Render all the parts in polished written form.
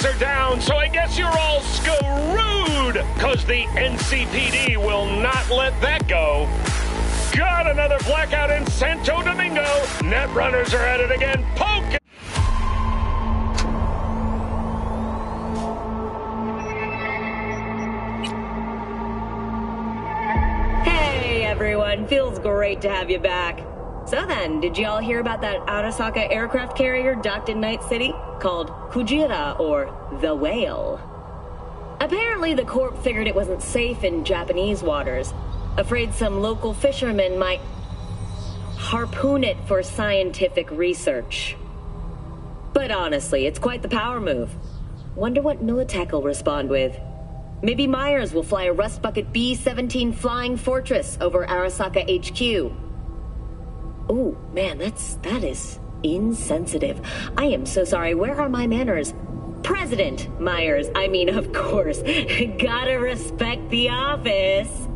lights are down, so I guess you're all screwed, because the NCPD will not let that go. Got another blackout in Santo Domingo. Netrunners are at it again. Poke! Hey, everyone. Feels great to have you back. So then, did you all hear about that Arasaka aircraft carrier docked in Night City called Kujira, or the Whale? Apparently, the Corp figured it wasn't safe in Japanese waters, afraid some local fishermen might harpoon it for scientific research. But honestly, it's quite the power move. Wonder what Militech will respond with. Maybe Myers will fly a Rust Bucket B-17 Flying Fortress over Arasaka HQ. Ooh, man, that is insensitive. I am so sorry. Where are my manners? President Myers, I mean, of course. Gotta respect the office.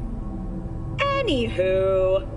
Anywho...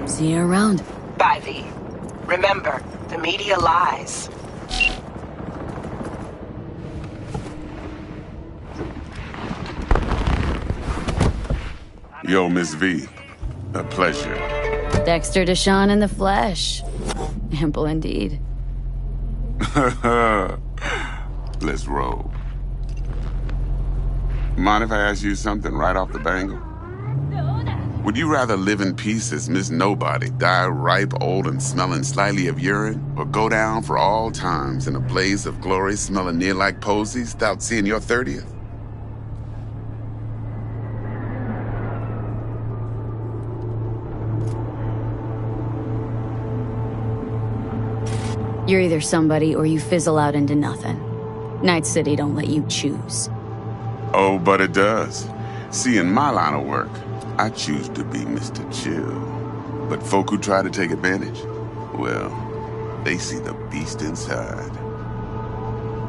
See you around. Bye, V. Remember, the media lies. Yo, Miss V. A pleasure. Dexter Deshawn in the flesh. Ample indeed. Let's roll. Mind if I ask you something right off the bangle? Would you rather live in peace as Miss Nobody, die ripe, old, and smelling slightly of urine, or go down for all times in a blaze of glory smelling near like posies without seeing your 30th? You're either somebody or you fizzle out into nothing. Night City don't let you choose. Oh, but it does. See, in my line of work, I choose to be Mr. Chill. But folk who try to take advantage, well, they see the beast inside.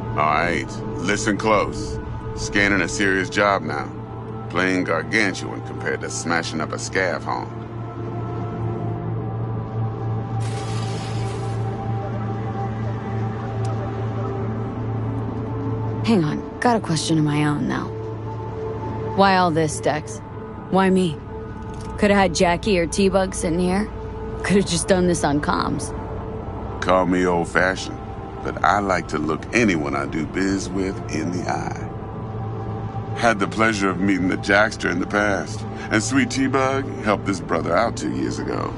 All right, listen close. Scanning a serious job now. Playing gargantuan compared to smashing up a scav home. Hang on, got a question of my own now. Why all this, Dex? Why me? Could've had Jackie or T-Bug sitting here. Could've just done this on comms. Call me old-fashioned, but I like to look anyone I do biz with in the eye. Had the pleasure of meeting the Jackster in the past, and sweet T-Bug helped this brother out 2 years ago.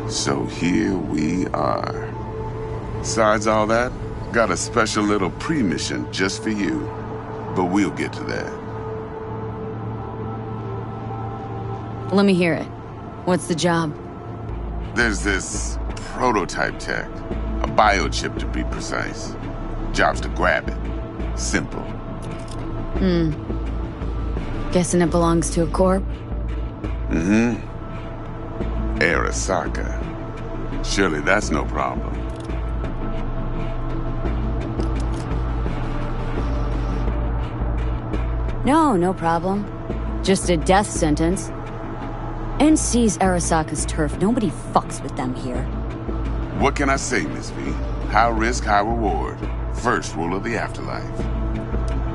So here we are. Besides all that, got a special little pre-mission just for you, but we'll get to that. Let me hear it. What's the job? There's this prototype tech, a biochip to be precise. Job's to grab it. Simple. Guessing it belongs to a corp? Mm-hmm. Arasaka. Surely that's no problem. No problem. Just a death sentence. NC's Arasaka's turf. Nobody fucks with them here. What can I say, Miss V? High risk, high reward. First rule of the afterlife.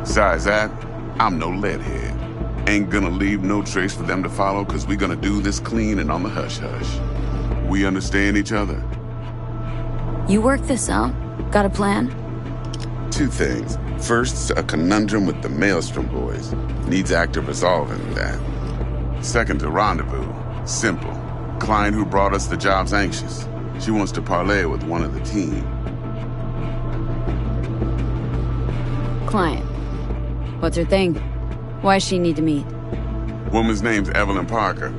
Besides that, I'm no leadhead. Ain't gonna leave no trace for them to follow, cause we gonna do this clean and on the hush-hush. We understand each other? You work this out? Got a plan? Two things. First, a conundrum with the Maelstrom boys. Needs active resolving that. Second, a rendezvous. Simple. Client who brought us the job's anxious. She wants to parlay with one of the team. Client. What's her thing? Why she need to meet? Woman's name's Evelyn Parker.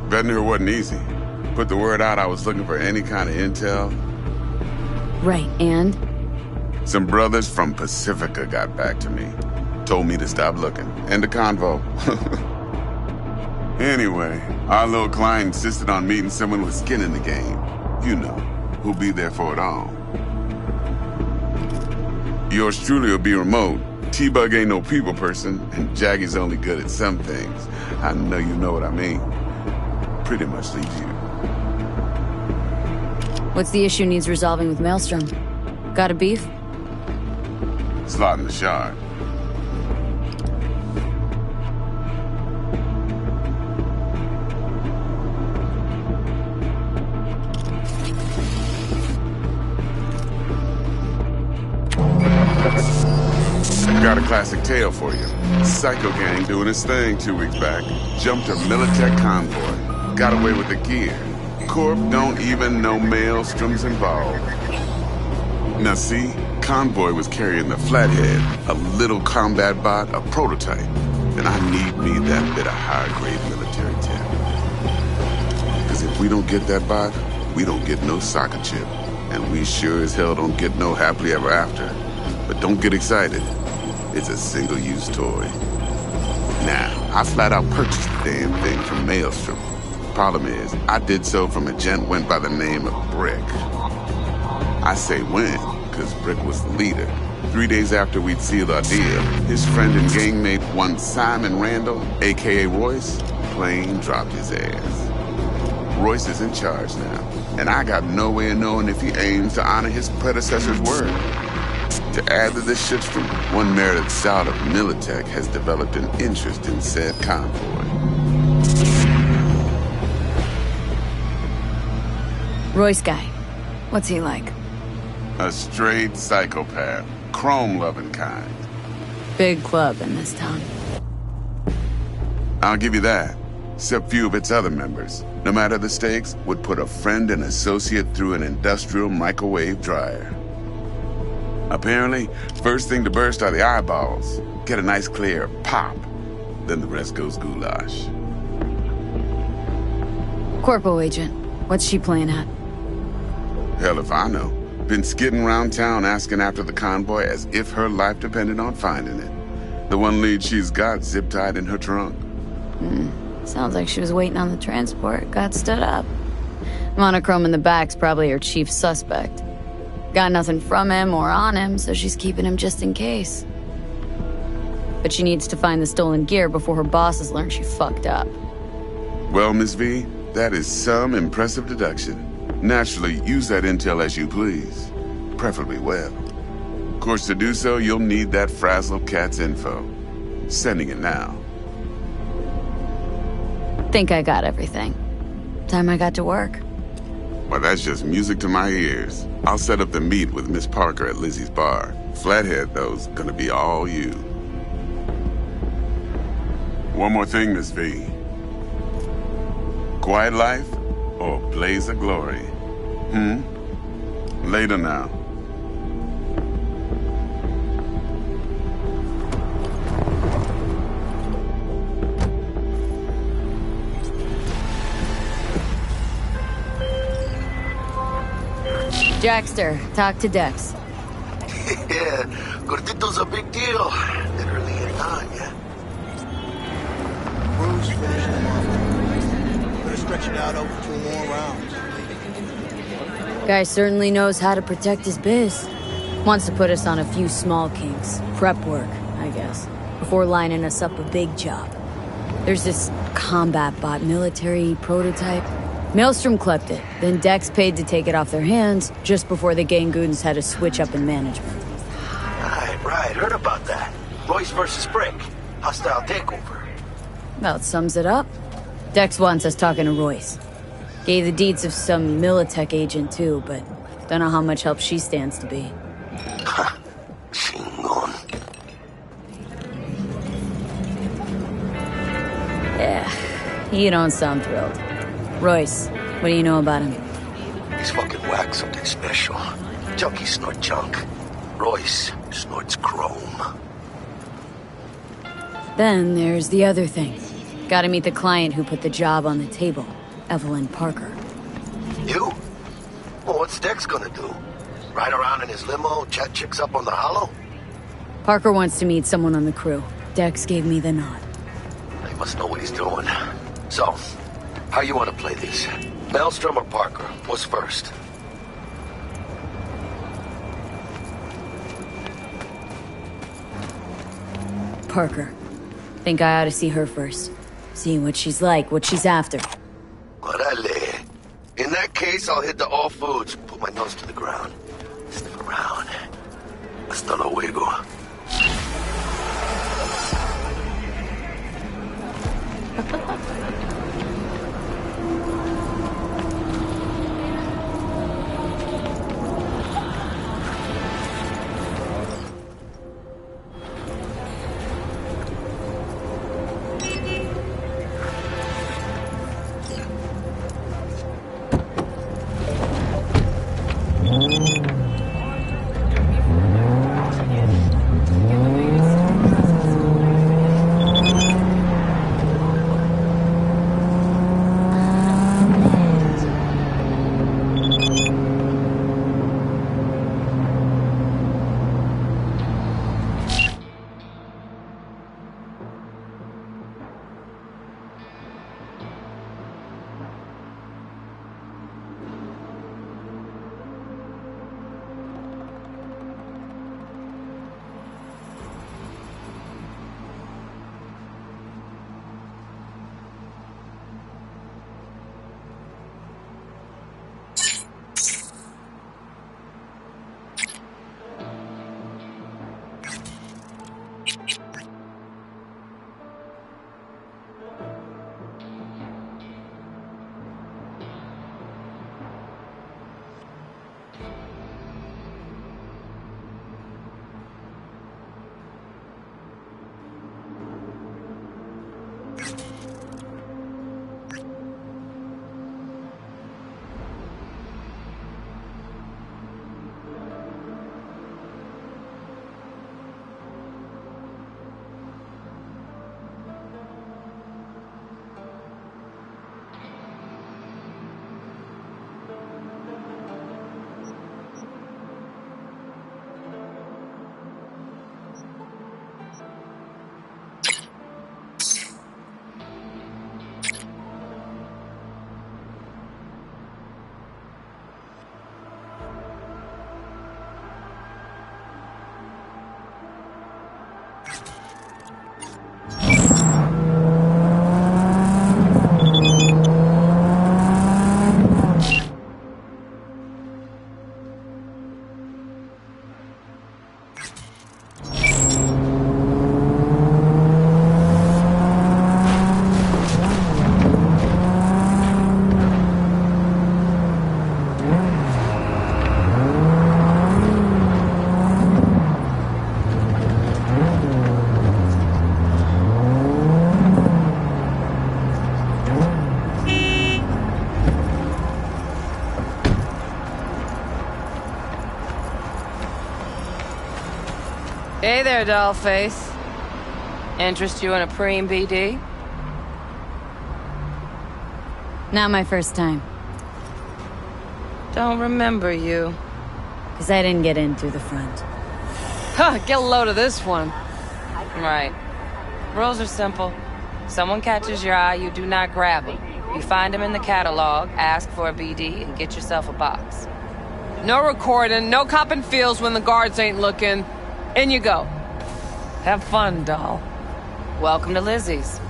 Vetting her wasn't easy. Put the word out I was looking for any kind of intel. Right, and? Some brothers from Pacifica got back to me. Told me to stop looking. End of convo. Anyway, our little client insisted on meeting someone with skin in the game. You know, who'll be there for it all. Yours truly will be remote. T-Bug ain't no people person, and Jaggy's only good at some things. I know you know what I mean. Pretty much leaves you. What's the issue needs resolving with Maelstrom? Got a beef? Slot in the shard. Got a classic tale for you. Psycho gang doing his thing 2 weeks back. Jumped a Militech convoy. Got away with the gear. Corp don't even know Maelstrom's involved. Now see, convoy was carrying the Flathead, a little combat bot, a prototype. And I need me that bit of high-grade military tech. Because if we don't get that bot, we don't get no soccer chip. And we sure as hell don't get no happily ever after. But don't get excited. It's a single-use toy. Now, I flat out purchased the damn thing from Maelstrom. Problem is, I did so from a gent went by the name of Brick. I say when, because Brick was the leader. 3 days after we'd sealed our deal, his friend and gangmate, one Simon Randall, a.k.a. Royce, plain dropped his ass. Royce is in charge now, and I got no way of knowing if he aims to honor his predecessor's word. To add to this shitstorm, one merited scout of Militech has developed an interest in said convoy. Royce guy. What's he like? A straight psychopath. Chrome-loving kind. Big club in this town. I'll give you that. Except few of its other members, no matter the stakes, would put a friend and associate through an industrial microwave dryer. Apparently, first thing to burst are the eyeballs. Get a nice clear pop. Then the rest goes goulash. Corpo agent. What's she playing at? Hell if I know. Been skidding around town asking after the convoy as if her life depended on finding it. The one lead she's got zip-tied in her trunk. Sounds like she was waiting on the transport, got stood up. Monochrome in the back's probably her chief suspect. Got nothing from him or on him, so she's keeping him just in case. But she needs to find the stolen gear before her bosses learn she fucked up. Well, Miss V, that is some impressive deduction. Naturally, use that intel as you please. Preferably well. Of course, to do so, you'll need that Frazzle Cat's info. Sending it now. Think I got everything. Time I got to work. Well, that's just music to my ears. I'll set up the meet with Miss Parker at Lizzie's bar. Flathead, though's gonna be all you. One more thing, Miss V. Quiet life or blaze of glory? Later now. Jackster, talk to Dex. Yeah, Gordito's a big deal. Literally and not, yeah. Bruce finishing him off. Better stretch it out over 2 more rounds. Guy certainly knows how to protect his biz. Wants to put us on a few small kinks. Prep work, I guess. Before lining us up a big job. There's this combat bot military prototype. Maelstrom clept it, then Dex paid to take it off their hands just before the Gangoons had a switch up in management. Right, heard about that. Royce versus Brick. Hostile takeover. About sums it up. Dex wants us talking to Royce. Gave the deeds of some Militech agent too, but don't know how much help she stands to be. Chingon. Yeah, you don't sound thrilled. Royce, what do you know about him? He's fucking whack something special. Junkies snort junk. Royce snorts chrome. Then there's the other thing. Gotta meet the client who put the job on the table, Evelyn Parker. You? Well, what's Dex gonna do? Ride around in his limo, chat chicks up on the hollow? Parker wants to meet someone on the crew. Dex gave me the nod. He must know what he's doing. So, how you want to play this? Maelstrom or Parker? What's first? Parker. Think I ought to see her first. See what she's like, what she's after. Orale. In that case, I'll hit the all foods. Put my nose to the ground. Sniff around. Hasta luego. Hey there, dollface. Interest you in a preem BD? Not my first time. Don't remember you. Because I didn't get in through the front. Huh, get a load of this one. Right. Rules are simple. Someone catches your eye, you do not grab them. You find them in the catalog, ask for a BD, and get yourself a box. No recording, no copping feels when the guards ain't looking. In you go. Have fun, doll. Welcome to Lizzie's.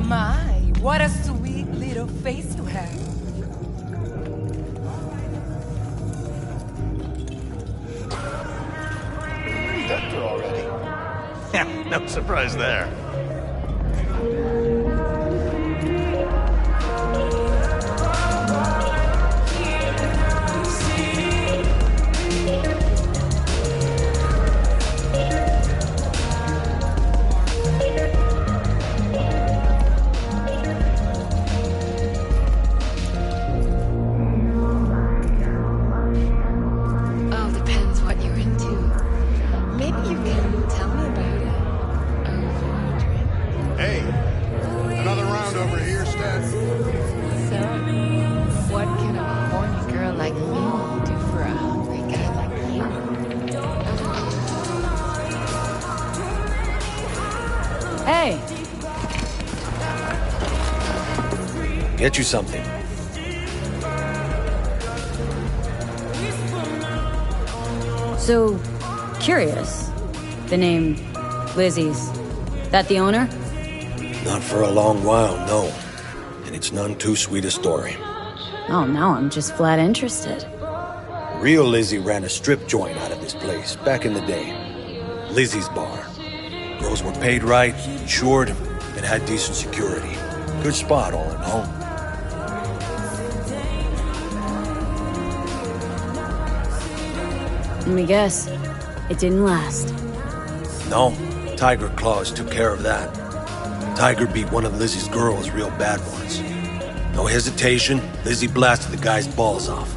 My, what a sweet little face you have. Doctor already. Yeah, no surprise there. Oh, depends what you're into. Maybe you can tell me about it. Over a drink. Hey, another round over here, Stat. So, what can a horny girl like me do for a hungry guy like you? Hey! Get you something. So, curious. The name Lizzie's. That the owner? Not for a long while, no. And it's none too sweet a story. Oh, now I'm just flat interested. Real Lizzie ran a strip joint out of this place back in the day. Lizzie's Bar. Girls were paid right, insured, and had decent security. Good spot, all in all. Let me guess. It didn't last. No, Tiger Claws took care of that. Tiger beat one of Lizzie's girls real bad once. No hesitation, Lizzie blasted the guy's balls off.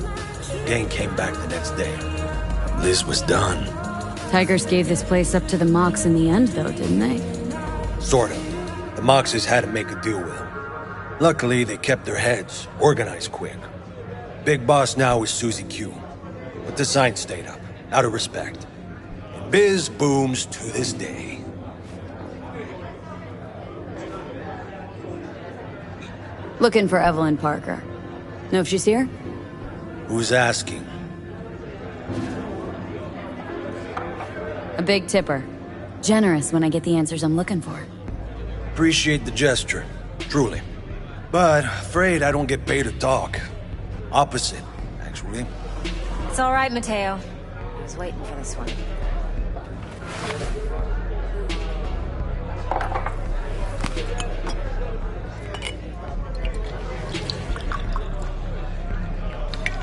Gang came back the next day. Liz was done. Tigers gave this place up to the Mox in the end, though, didn't they? Sort of. The Moxes had to make a deal with him. Luckily, they kept their heads, organized quick. Big boss now is Susie Q. But the sign stayed up, out of respect. And biz booms to this day. Looking for Evelyn Parker. Know if she's here? Who's asking? A big tipper. Generous when I get the answers I'm looking for. Appreciate the gesture, truly. But afraid I don't get paid to talk. Opposite, actually. It's all right, Mateo. I was waiting for this one.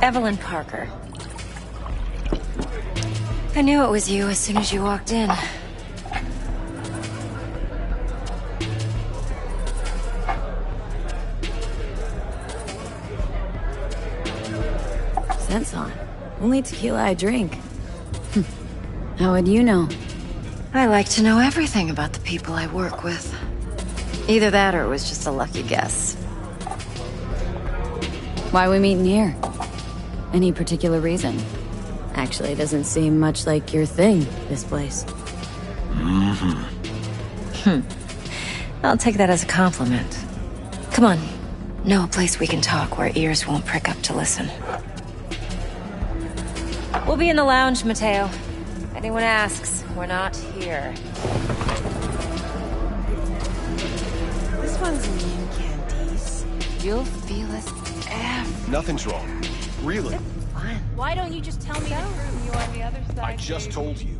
Evelyn Parker. I knew it was you as soon as you walked in. Sense on. Only tequila I drink. How would you know? I like to know everything about the people I work with. Either that or it was just a lucky guess. Why we meeting here? Any particular reason? Actually, it doesn't seem much like your thing, this place. I'll take that as a compliment. Come on. Know a place we can talk where ears won't prick up to listen. We'll be in the lounge, Mateo. If anyone asks, we're not here. This one's mean, Candice. You'll feel us every... Nothing's wrong. Really? Fine. Why don't you just tell me the truth? You on the other side. I just told you.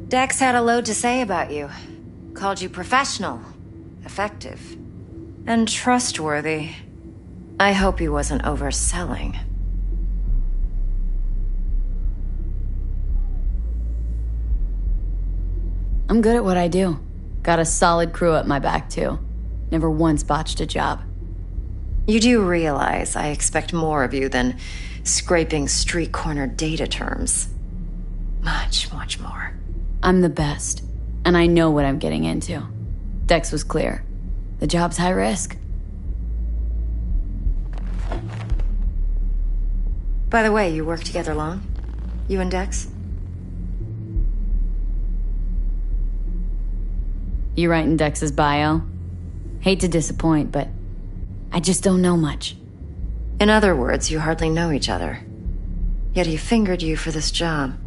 Dex had a load to say about you. Called you professional, effective, and trustworthy. I hope he wasn't overselling. I'm good at what I do. Got a solid crew at my back, too. Never once botched a job. You do realize I expect more of you than scraping street corner data terms. Much, much more. I'm the best, and I know what I'm getting into. Dex was clear. The job's high risk. By the way, you work together long? You and Dex? You writing Dex's bio? Hate to disappoint, but I just don't know much. In other words, you hardly know each other. Yet he fingered you for this job.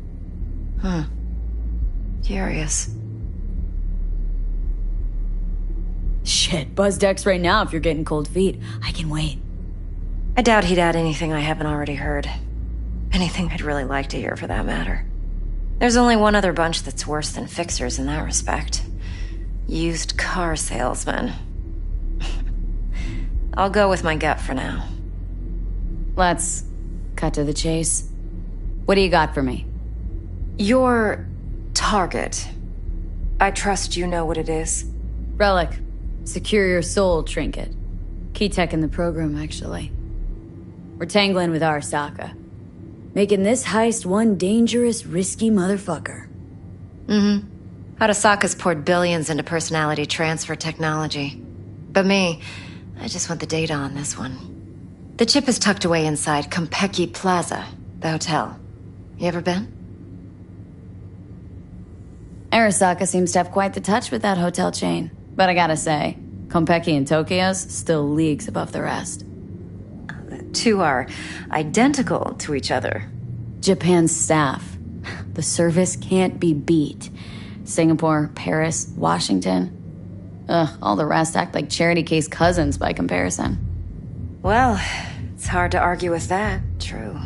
Curious. Shit, buzz Dex right now if you're getting cold feet. I can wait. I doubt he'd add anything I haven't already heard. Anything I'd really like to hear, for that matter. There's only one other bunch that's worse than fixers in that respect. Used car salesmen. I'll go with my gut for now. Let's cut to the chase. What do you got for me? Your target. I trust you know what it is. Relic. Secure your soul trinket. Key tech in the program, actually. We're tangling with Arasaka. Making this heist one dangerous, risky motherfucker. Arasaka's poured billions into personality transfer technology. But me, I just want the data on this one. The chip is tucked away inside Konpeki Plaza, the hotel. You ever been? Arasaka seems to have quite the touch with that hotel chain. But I gotta say, Konpeki in Tokyo's still leagues above the rest. The two are identical to each other. Japan's staff. The service can't be beat. Singapore, Paris, Washington. All the rest act like charity case cousins by comparison. Well, it's hard to argue with that. True.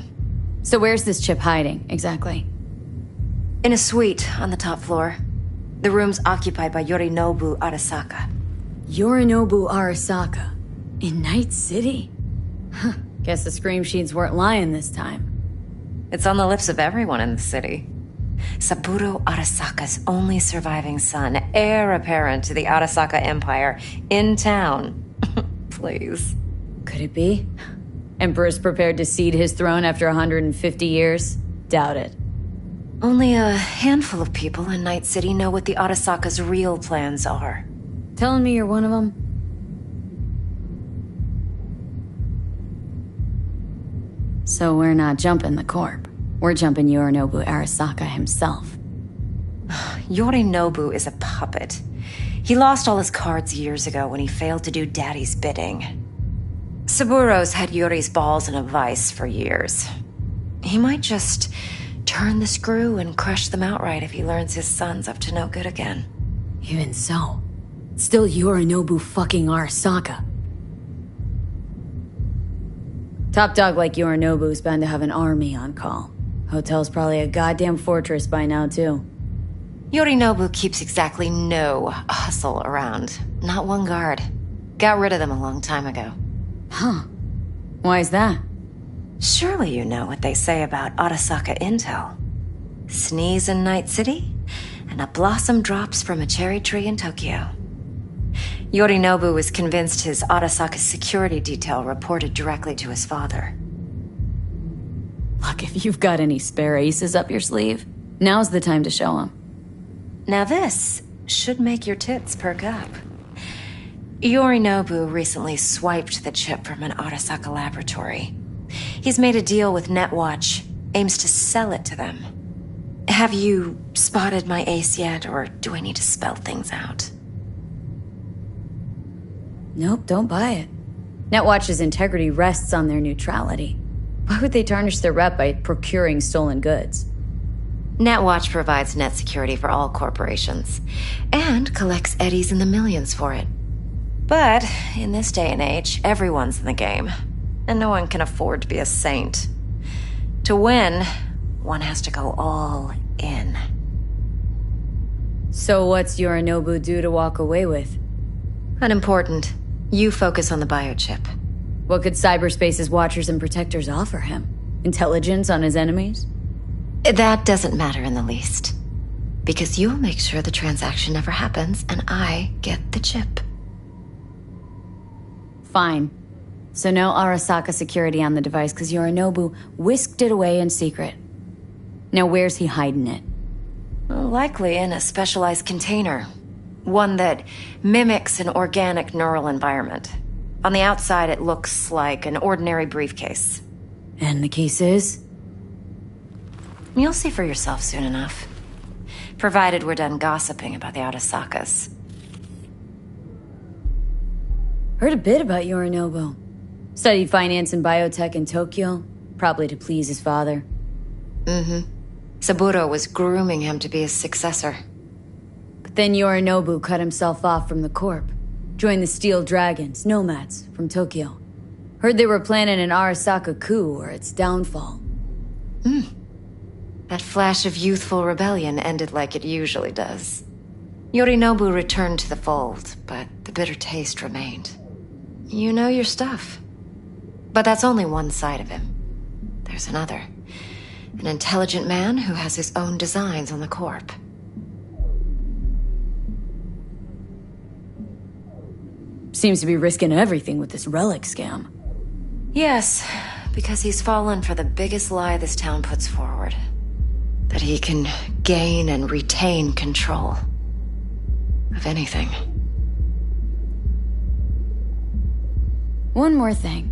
So where's this chip hiding, exactly? In a suite on the top floor. The room's occupied by Yorinobu Arasaka. Yorinobu Arasaka? In Night City? Huh. Guess the scream sheets weren't lying this time. It's on the lips of everyone in the city. Saburo Arasaka's only surviving son, heir apparent to the Arasaka Empire, in town. Please. Could it be? Emperor's prepared to cede his throne after 150 years? Doubt it. Only a handful of people in Night City know what the Arasaka's real plans are. Telling me you're one of them? So we're not jumping the corp. We're jumping Yorinobu Arasaka himself. Yorinobu is a puppet. He lost all his cards years ago when he failed to do Daddy's bidding. Saburo's had Yuri's balls in a vice for years. He might just turn the screw and crush them outright if he learns his son's up to no good again. Even so, still Yorinobu fucking Arasaka. Top dog like Yorinobu's bound to have an army on call. Hotel's probably a goddamn fortress by now, too. Yorinobu keeps exactly no hustle around. Not one guard. Got rid of them a long time ago. Huh. Why is that? Surely you know what they say about Arasaka intel. Sneeze in Night City, and a blossom drops from a cherry tree in Tokyo. Yorinobu was convinced his Arasaka security detail reported directly to his father. Look, if you've got any spare aces up your sleeve, now's the time to show them. Now this should make your tits perk up. Yorinobu recently swiped the chip from an Arasaka laboratory. He's made a deal with Netwatch, aims to sell it to them. Have you spotted my ace yet, or do I need to spell things out? Nope, don't buy it. Netwatch's integrity rests on their neutrality. Why would they tarnish their rep by procuring stolen goods? Netwatch provides net security for all corporations, and collects eddies in the millions for it. But in this day and age, everyone's in the game, and no one can afford to be a saint. To win, one has to go all in. So what's Yorinobu due to walk away with? Unimportant. You focus on the biochip. What could cyberspace's watchers and protectors offer him? Intelligence on his enemies? That doesn't matter in the least. Because you'll make sure the transaction never happens, and I get the chip. Fine. So no Arasaka security on the device because Yorinobu whisked it away in secret. Now where's he hiding it? Likely in a specialized container. One that mimics an organic neural environment. On the outside, it looks like an ordinary briefcase. And the case is? You'll see for yourself soon enough. Provided we're done gossiping about the Arasakas. Heard a bit about Yorinobu. Studied finance and biotech in Tokyo, probably to please his father. Mm-hmm. Saburo was grooming him to be his successor. But then Yorinobu cut himself off from the Corp. Joined the Steel Dragons, nomads, from Tokyo. Heard they were planning an Arasaka coup or its downfall. That flash of youthful rebellion ended like it usually does. Yorinobu returned to the fold, but the bitter taste remained. You know your stuff. But that's only one side of him. There's another. An intelligent man who has his own designs on the Corp. Seems to be risking everything with this relic scam. Yes, because he's fallen for the biggest lie this town puts forward. That he can gain and retain control of anything. One more thing.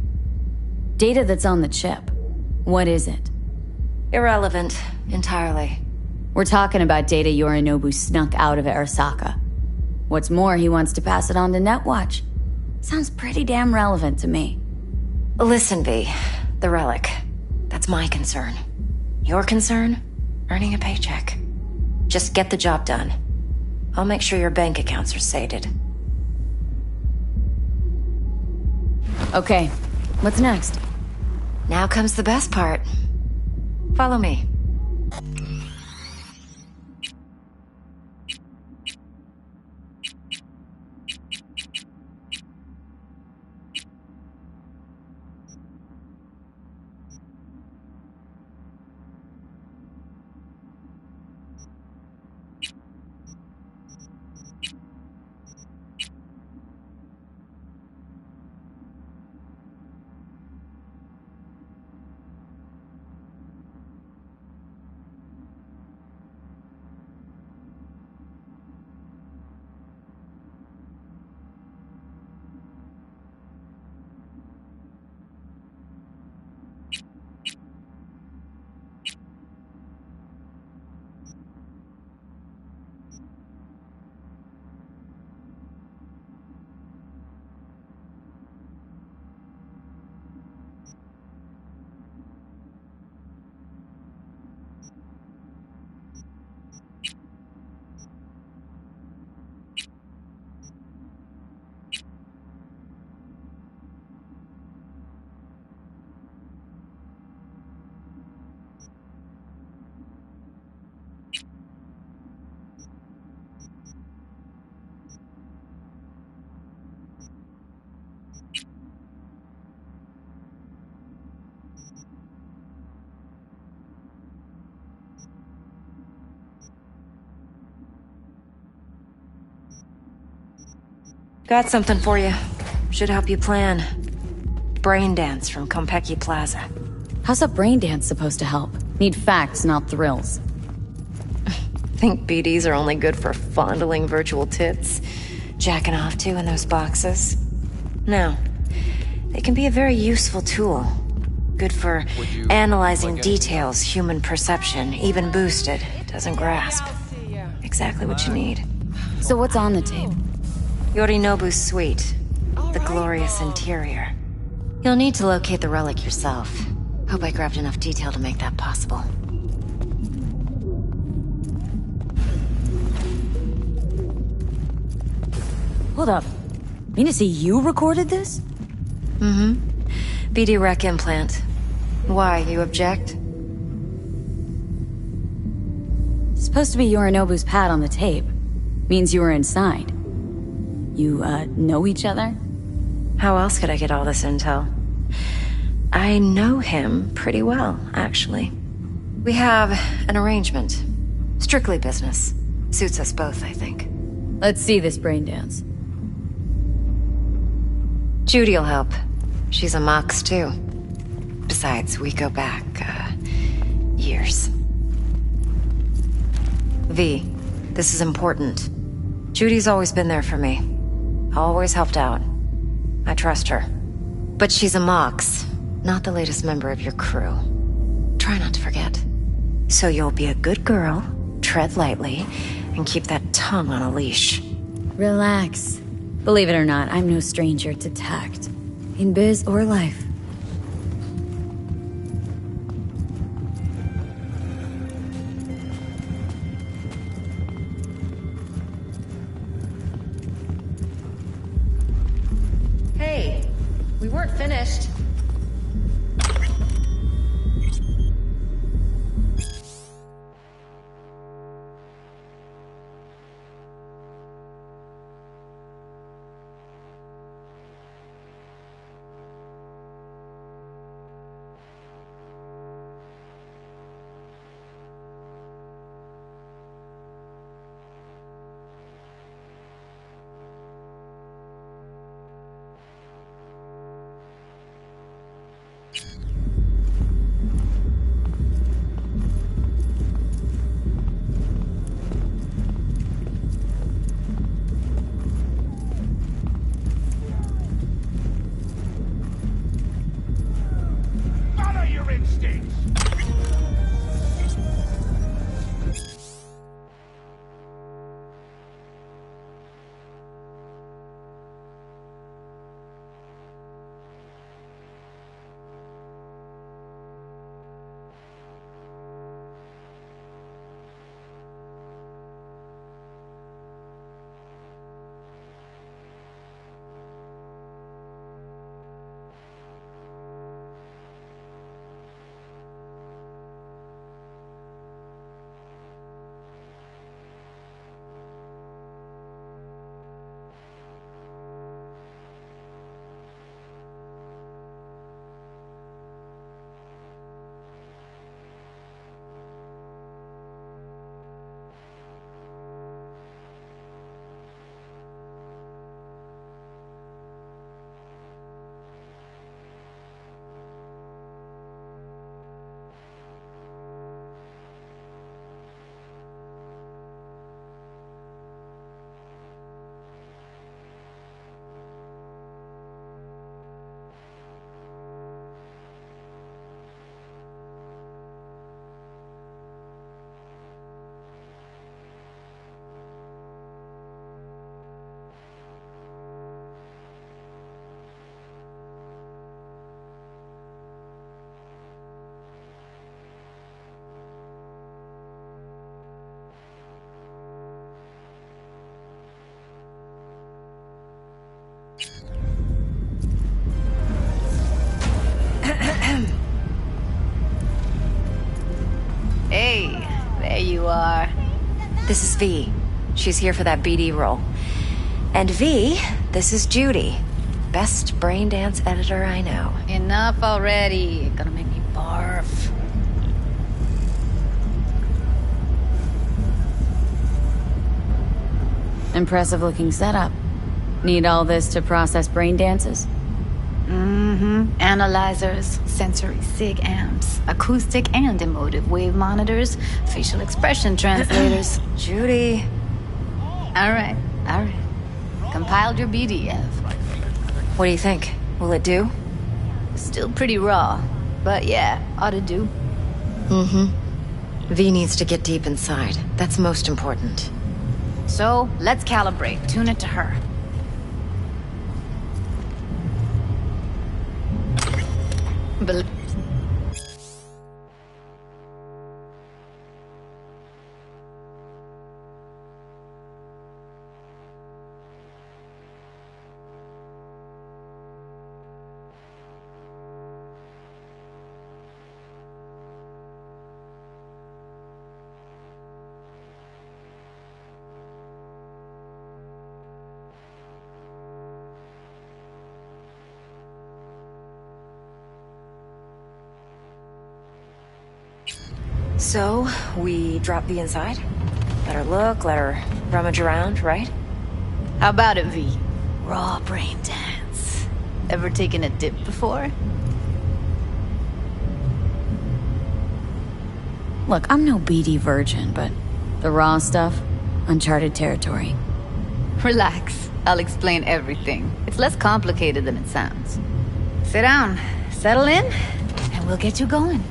Data that's on the chip. What is it? Irrelevant, entirely. We're talking about data Yorinobu snuck out of Arasaka. What's more, he wants to pass it on to Netwatch. Sounds pretty damn relevant to me. Listen, V. The relic. That's my concern. Your concern? Earning a paycheck. Just get the job done. I'll make sure your bank accounts are sated. Okay, what's next? Now comes the best part. Follow me. Got something for you. Should help you plan. Brain dance from Konpeki Plaza. How's a brain dance supposed to help? Need facts, not thrills. Think BDs are only good for fondling virtual tits? Jacking off to in those boxes? No. They can be a very useful tool. Good for analyzing details human perception, even boosted, doesn't grasp. Exactly what you need. So what's on the tape? Yorinobu's suite. The glorious interior. You'll need to locate the relic yourself. Hope I grabbed enough detail to make that possible. Hold up. Mean to say you recorded this? Mm-hmm. BD rec implant. Why, you object? It's supposed to be Yorinobu's pad on the tape. Means you were inside. You, know each other? How else could I get all this intel? I know him pretty well, actually. We have an arrangement. Strictly business. Suits us both, I think. Let's see this brain dance. Judy'll help. She's a Mox, too. Besides, we go back, years. V, this is important. Judy's always been there for me. Always helped out. I trust her. But she's a Mox, not the latest member of your crew. Try not to forget. So you'll be a good girl, tread lightly, and keep that tongue on a leash. Relax. Believe it or not, I'm no stranger to tact. In biz or life. Hey, we weren't finished. Follow your instincts! Hey, there you are. This is V. She's here for that BD role. And V, this is Judy. Best brain dance editor I know. Enough already. Gonna make me barf. Impressive looking setup. Need all this to process brain dances? Mm-hmm. Analyzers, sensory sig amps, acoustic and emotive wave monitors, facial expression translators. Judy. All right. Compiled your BDF. What do you think? Will it do? Still pretty raw, but yeah, ought to do. Mm-hmm. V needs to get deep inside. That's most important. So, let's calibrate. Tune it to her. Bel- So, we drop V inside? Let her look, let her rummage around, right? How about it, V? Raw brain dance. Ever taken a dip before? Look, I'm no BD virgin, but the raw stuff, uncharted territory. Relax. I'll explain everything. It's less complicated than it sounds. Sit down, settle in, and we'll get you going.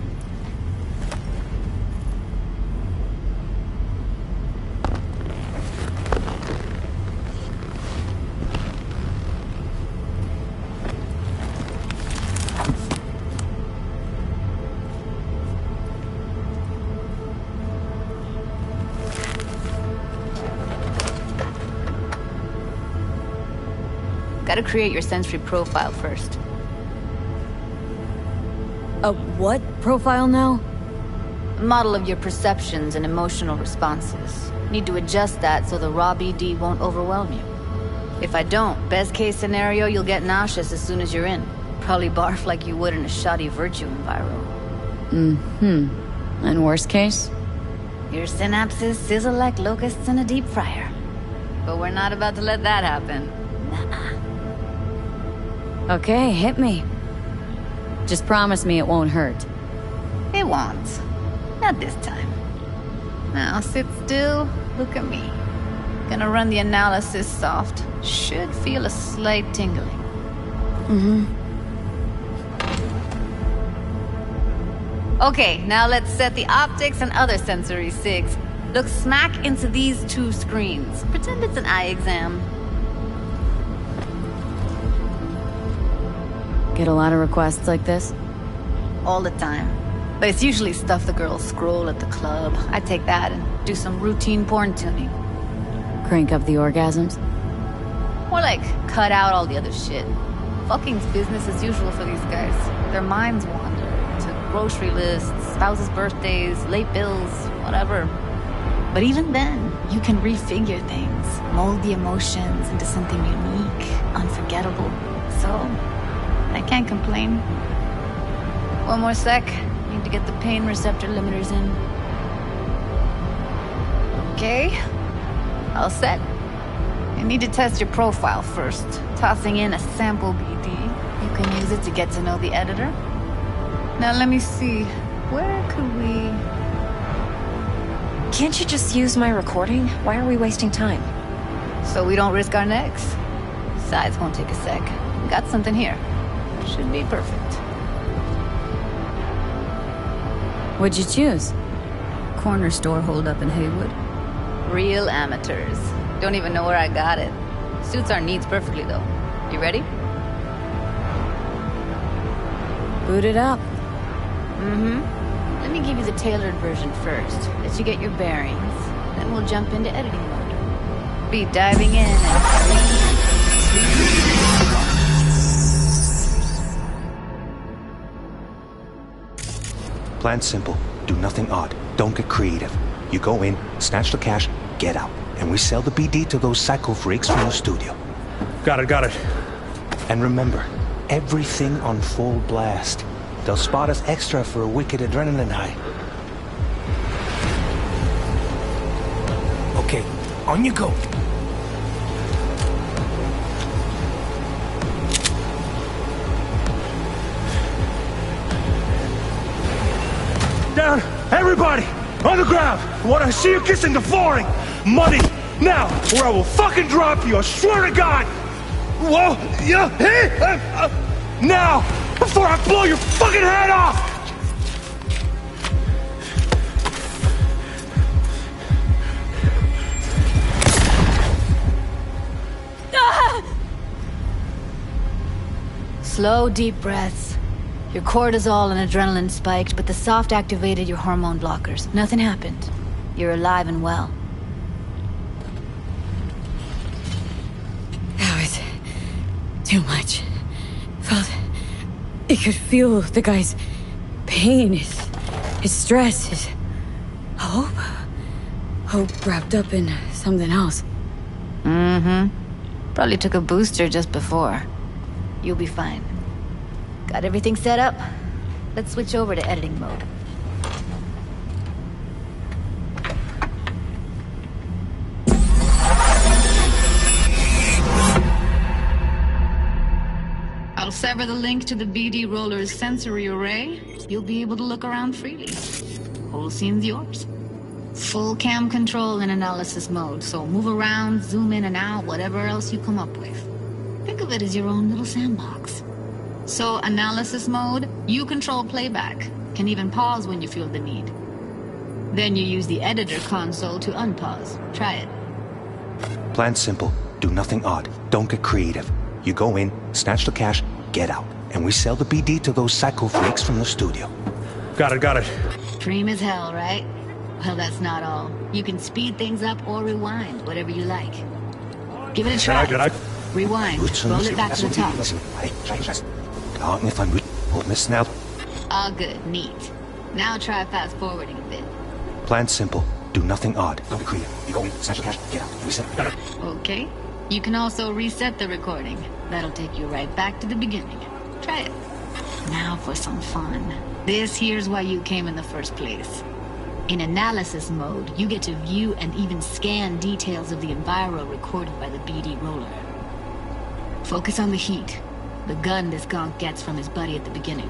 Gotta create your sensory profile first. A what profile now? A model of your perceptions and emotional responses. Need to adjust that so the raw BD won't overwhelm you. If I don't, best case scenario, you'll get nauseous as soon as you're in. Probably barf like you would in a shoddy Virtue enviro. And worst case? Your synapses sizzle like locusts in a deep fryer. But we're not about to let that happen. Nuh-uh. Okay, hit me. Just promise me it won't hurt. It won't. Not this time. Now sit still, look at me. Gonna run the analysis soft. Should feel a slight tingling. Okay, now let's set the optics and other sensory sigs. Look smack into these two screens. Pretend it's an eye exam. Get a lot of requests like this? All the time. But it's usually stuff the girls scroll at the club. I take that and do some routine porn tuning. Crank up the orgasms? More like, cut out all the other shit. Fucking's business as usual for these guys. Their minds wander to grocery lists, spouses' birthdays, late bills, whatever. But even then, you can refigure things, mold the emotions into something unique, unforgettable. So, I can't complain. One more sec. Need to get the pain receptor limiters in. Okay. All set. You need to test your profile first. Tossing in a sample BD. You can use it to get to know the editor. Now let me see. Where could we... Can't you just use my recording? Why are we wasting time? So we don't risk our necks. Besides, won't take a sec. Got something here. Should be perfect. What'd you choose? Corner store holdup in Haywood. Real amateurs. Don't even know where I got it. Suits our needs perfectly, though. You ready? Boot it up. Let me give you the tailored version first. Let you get your bearings. Then we'll jump into editing mode. Be diving in and... Plan's simple. Do nothing odd. Don't get creative. You go in, snatch the cash, get out. And we sell the BD to those psycho freaks from the studio. Got it. And remember, everything on full blast. They'll spot us extra for a wicked adrenaline high. Okay, on you go. Down! Everybody! On the ground! I want to see you kissing the flooring! Money! Now! Or I will fucking drop you! I swear to God! Whoa! Yeah! Hey! Now! Before I blow your fucking head off! Slow, deep breaths. Your cortisol and adrenaline spiked, but the soft activated your hormone blockers. Nothing happened. You're alive and well. That was too much. You could feel the guy's pain, his stress, his hope. Hope wrapped up in something else. Probably took a booster just before. You'll be fine. Got everything set up? Let's switch over to editing mode. I'll sever the link to the BD roller's sensory array. You'll be able to look around freely. Whole scene's yours. Full cam control in analysis mode, so move around, zoom in and out, whatever else you come up with. Think of it as your own little sandbox. So, analysis mode, you control playback. Can even pause when you feel the need. Then you use the editor console to unpause. Try it. Plan simple. Do nothing odd. Don't get creative. You go in, snatch the cash, get out. And we sell the BD to those psycho freaks from the studio. Got it. Dream as hell, right? Well, that's not all. You can speed things up or rewind, whatever you like. Give it a try. Rewind. Roll it back to the top. All good. Neat. Now try fast forwarding a bit. Plan simple. Do nothing odd. Don't be creative. You go in, snatch the cash, get out. Reset. Okay. You can also reset the recording. That'll take you right back to the beginning. Try it. Now for some fun. This here's why you came in the first place. In analysis mode, you get to view and even scan details of the enviro recorded by the BD roller. Focus on the heat. The gun this gonk gets from his buddy at the beginning.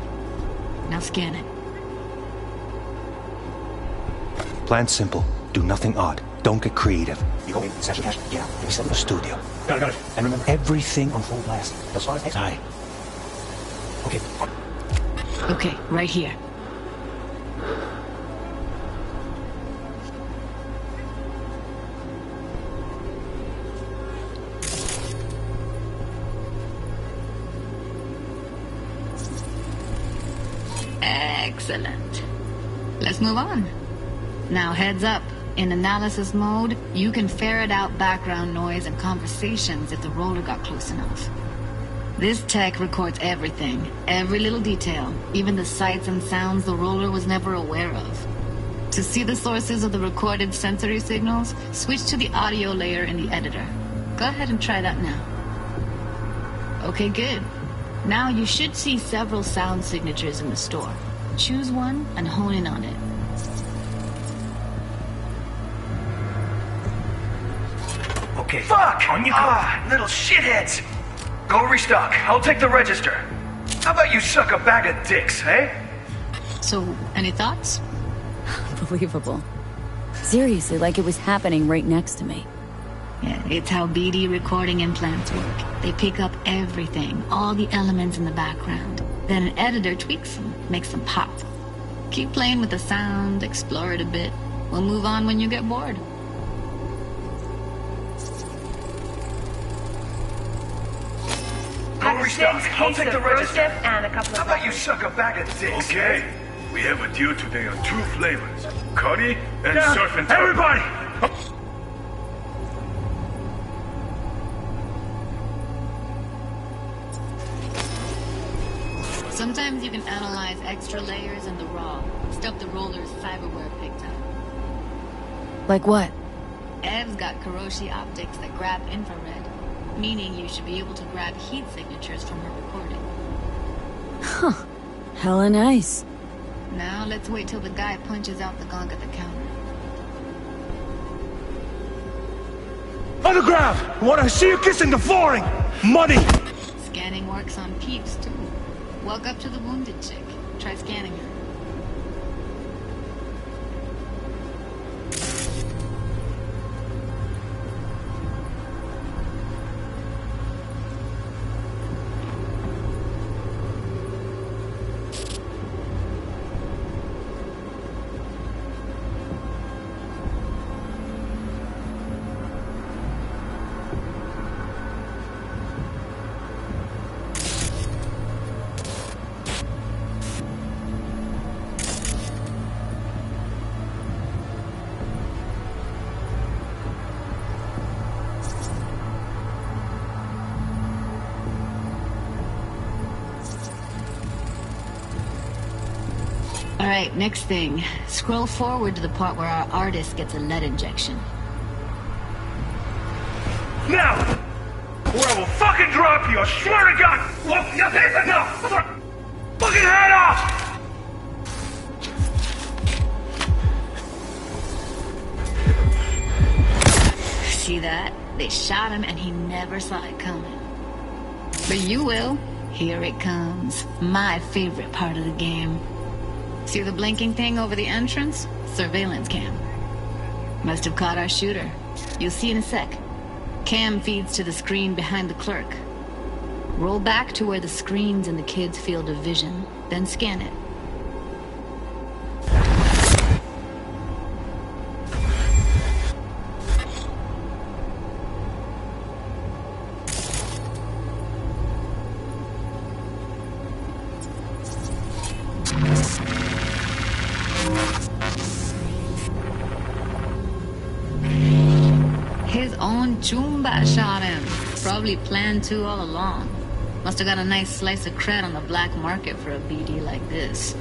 Now scan it. Plan simple. Do nothing odd. Don't get creative. You go in, snatch the cash, get out. We sell the studio. Got it. And remember, everything on full blast. As far as next time. Okay. Okay, right here. Excellent. Let's move on. Now heads up. In analysis mode, you can ferret out background noise and conversations if the roller got close enough. This tech records everything, every little detail, even the sights and sounds the roller was never aware of. To see the sources of the recorded sensory signals, switch to the audio layer in the editor. Go ahead and try that now. Okay, good. Now you should see several sound signatures in the store. Choose one and hone in on it. Okay. Fuck! On you go. Little shitheads! Go restock. I'll take the register. How about you suck a bag of dicks, eh? So, any thoughts? Unbelievable. Seriously, like it was happening right next to me. Yeah, it's how BD recording implants work. They pick up everything, all the elements in the background. Then an editor tweaks them, makes them pop. Keep playing with the sound, explore it a bit. We'll move on when you get bored. Go restock. I'll take the register. And a couple of How about you suck a bag of dicks? Okay. We have a deal today on 2 flavors. Cuddy and Down. Surf and Everybody! Sometimes you can analyze extra layers in the raw, stuff the roller's cyberware picked up. Like what? Ev's got Kiroshi optics that grab infrared, meaning you should be able to grab heat signatures from her recording. Huh. Hella nice. Now let's wait till the guy punches out the gonk at the counter. Underground! What I see you kissing the flooring! Money! Scanning works on peeps, too. Walk up to the wounded chick. Try scanning her. Alright, next thing. Scroll forward to the part where our artist gets a lead injection. Now! Or I will fucking drop you, I swear to God! Look, nothing! No! Fucking head off! See that? They shot him and he never saw it coming. But you will. Here it comes. My favorite part of the game. See the blinking thing over the entrance? Surveillance cam. Must have caught our shooter. You'll see in a sec. Cam feeds to the screen behind the clerk. Roll back to where the screen's in the kid's field of vision, then scan it. His own Chumba shot him. Probably planned to all along. Must have got a nice slice of cred on the black market for a BD like this.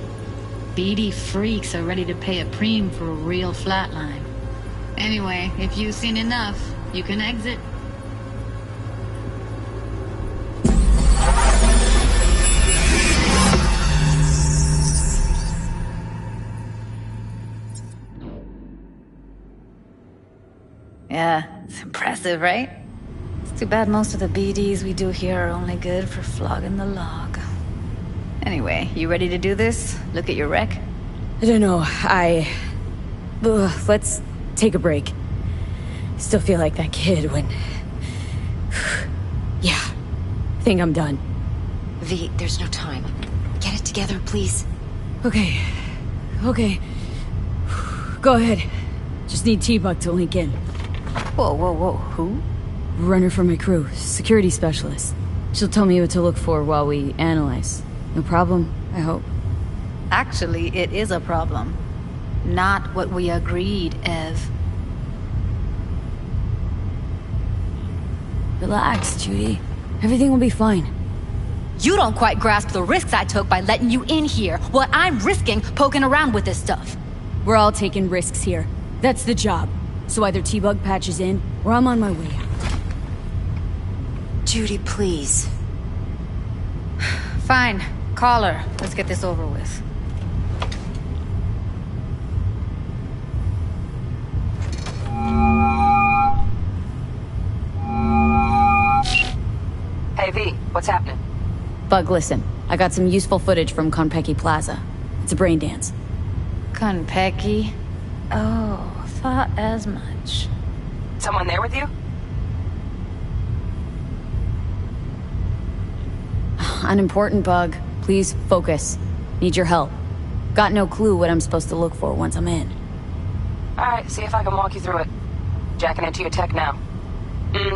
BD freaks are ready to pay a preem for a real flatline. Anyway, if you've seen enough, you can exit. Yeah, it's impressive, right? It's too bad most of the BDs we do here are only good for flogging the log. Anyway, you ready to do this? Look at your wreck? I don't know, let's take a break. Still feel like that kid when... Yeah, I think I'm done. V, there's no time. Get it together, please. Okay. Go ahead. Just need T-Bug to link in. Whoa, who? Runner for my crew, security specialist. She'll tell me what to look for while we analyze. No problem, I hope. Actually, it is a problem. Not what we agreed, Ev. Relax, Judy. Everything will be fine. You don't quite grasp the risks I took by letting you in here. What I'm risking poking around with this stuff. We're all taking risks here. That's the job. So either T-Bug patches in, or I'm on my way out. Judy, please. Fine. Call her. Let's get this over with. Hey, V, what's happening? Bug, listen. I got some useful footage from Konpeki Plaza. It's a brain dance. Konpeki? Oh, thought as much. Someone there with you? Unimportant, Bug. Please focus. Need your help. Got no clue what I'm supposed to look for once I'm in. Alright, see if I can walk you through it. Jacking into your tech now.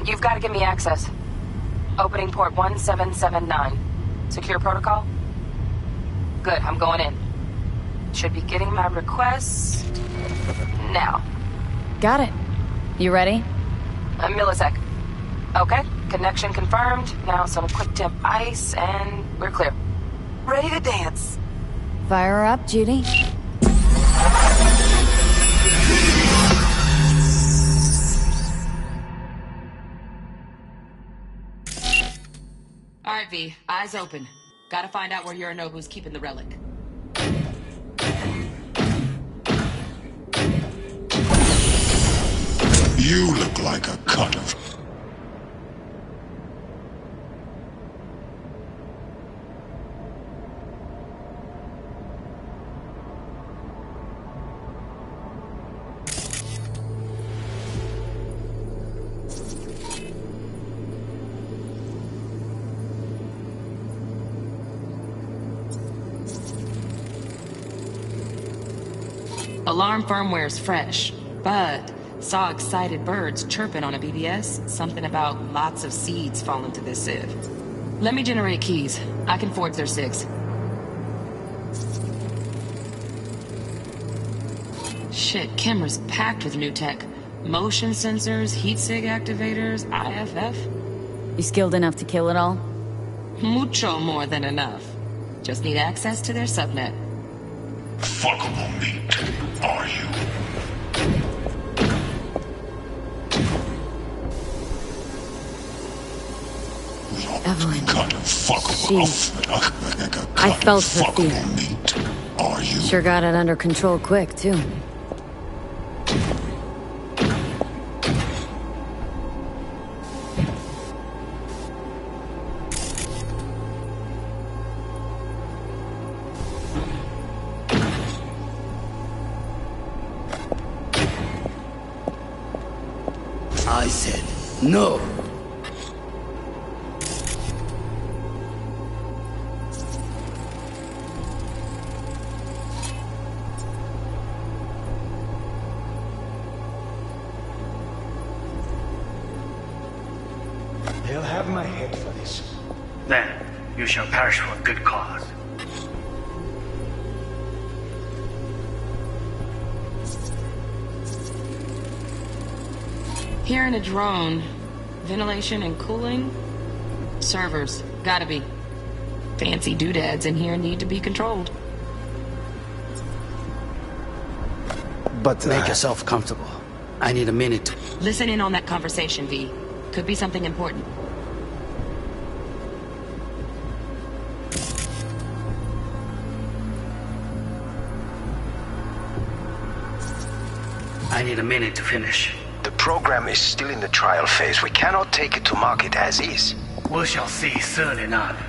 You've got to give me access. Opening port 1779. Secure protocol? Good, I'm going in. Should be getting my request... now. Got it. You ready? A millisec. Okay, connection confirmed. Now some quick temp ice, and we're clear. Ready to dance. Fire her up, Judy. Alright, V, eyes open. Gotta find out where Yorinobu's keeping the relic. You look like a cut of... Alarm firmware's fresh, but saw excited birds chirping on a BBS. Something about lots of seeds falling to this sieve. Let me generate keys. I can forge their SIGs. Shit, camera's packed with new tech. Motion sensors, heat sig activators, IFF. You skilled enough to kill it all? Mucho more than enough. Just need access to their subnet. Fuckable meat, are you? Evelyn. Fuckable. I felt her fear. Meat, are you? Sure got it under control quick, too. No. They'll have my head for this. Then you shall perish for a good cause. Here in a drone, ventilation and cooling? Servers, gotta be. Fancy doodads in here need to be controlled. But make yourself comfortable. I need a minute to... Listen in on that conversation, V. Could be something important. I need a minute to finish. The program is still in the trial phase. We cannot take it to market as is. We shall see soon enough.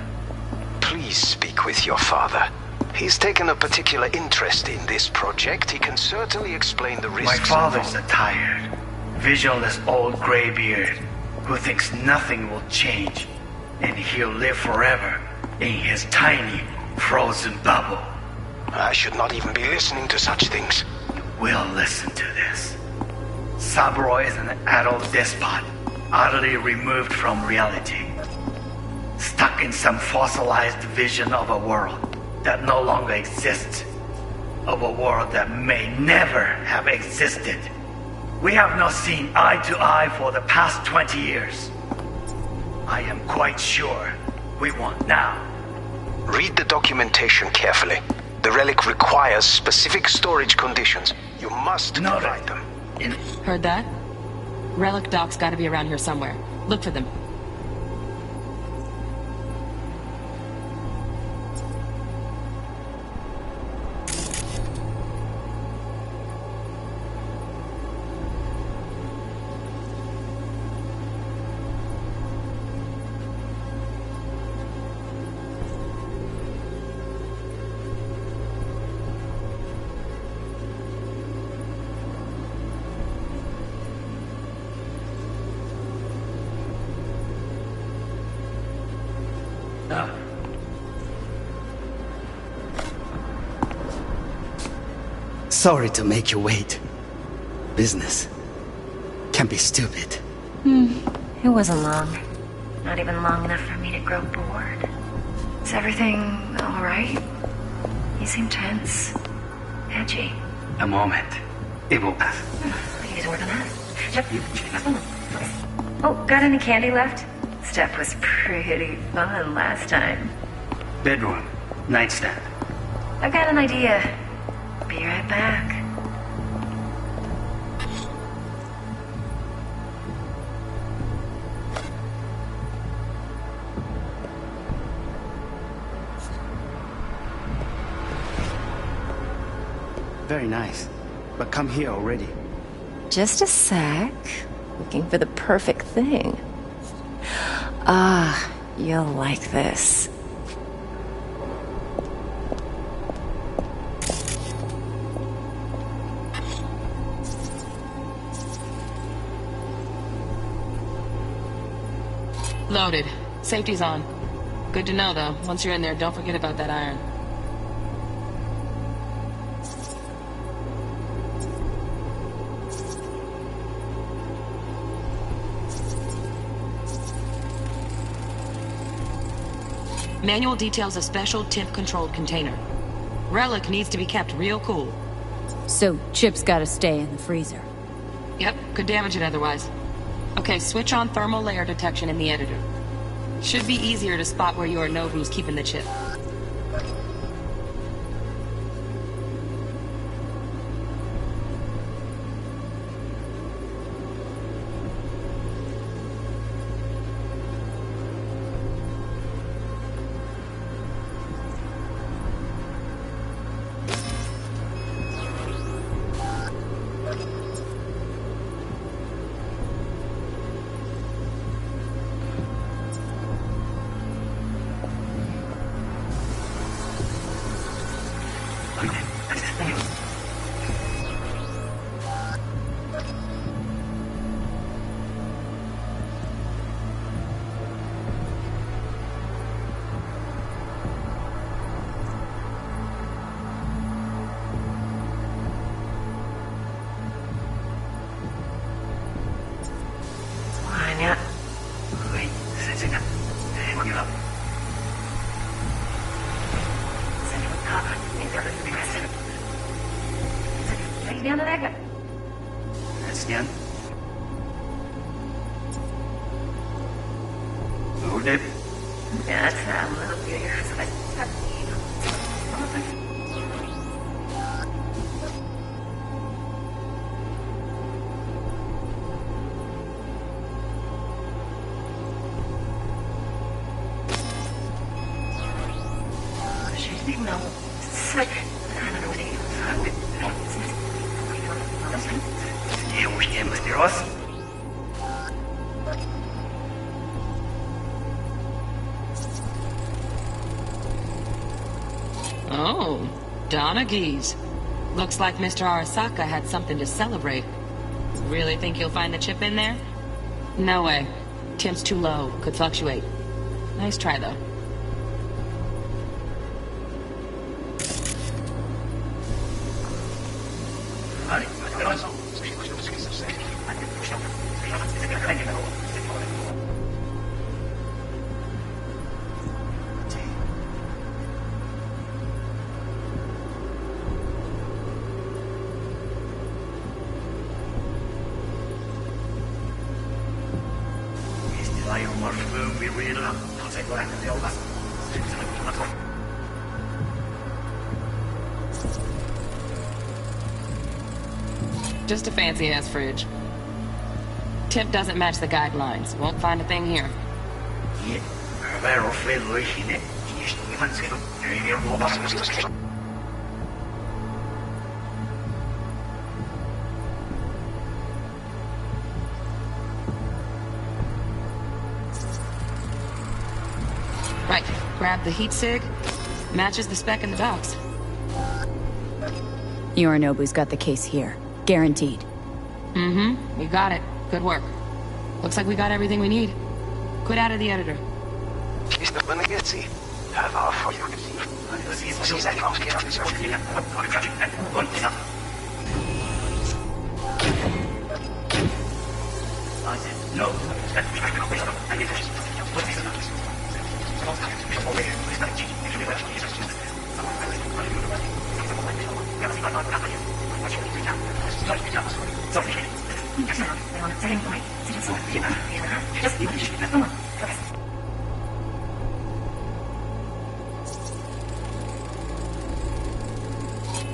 Please speak with your father. He's taken a particular interest in this project. He can certainly explain the risks. My father's a tired, visionless old graybeard who thinks nothing will change, and he'll live forever in his tiny, frozen bubble. I should not even be listening to such things. We'll listen to this. Saburo is an adult despot, utterly removed from reality. Stuck in some fossilized vision of a world that no longer exists. Of a world that may never have existed. We have not seen eye to eye for the past 20 years. I am quite sure we won't now. Read the documentation carefully. The relic requires specific storage conditions. You must provide them. Heard that? Relic docs gotta be around here somewhere. Look for them. Sorry to make you wait. Business can be stupid. It wasn't long. Not even long enough for me to grow bored. Is everything alright? You seem tense. Edgy. A moment. It will pass. You need to work on that. Oh, got any candy left? Stuff was pretty fun last time. Bedroom. Nightstand. I've got an idea. Be right back. Very nice. But come here already. Just a sec. Looking for the perfect thing. Ah, you'll like this. Loaded. Safety's on. Good to know, though. Once you're in there, don't forget about that iron. Manual details a special temp-controlled container. Relic needs to be kept real cool. So, Chip's gotta stay in the freezer. Yep, could damage it otherwise. Okay, switch on thermal layer detection in the editor. Should be easier to spot where you or know who's keeping the chip. Scan. Load it. Oh, Donaghy's. Looks like Mr. Arasaka had something to celebrate. Really think you'll find the chip in there? No way. Temp's too low. Could fluctuate. Nice try, though. Just a fancy-ass fridge. Tip doesn't match the guidelines. Won't find a thing here. Right, grab the heat sig. Matches the spec in the docs. Yorinobu's got the case here. Guaranteed. Mm-hmm. We got it. Good work. Looks like we got everything we need. Quit out of the editor.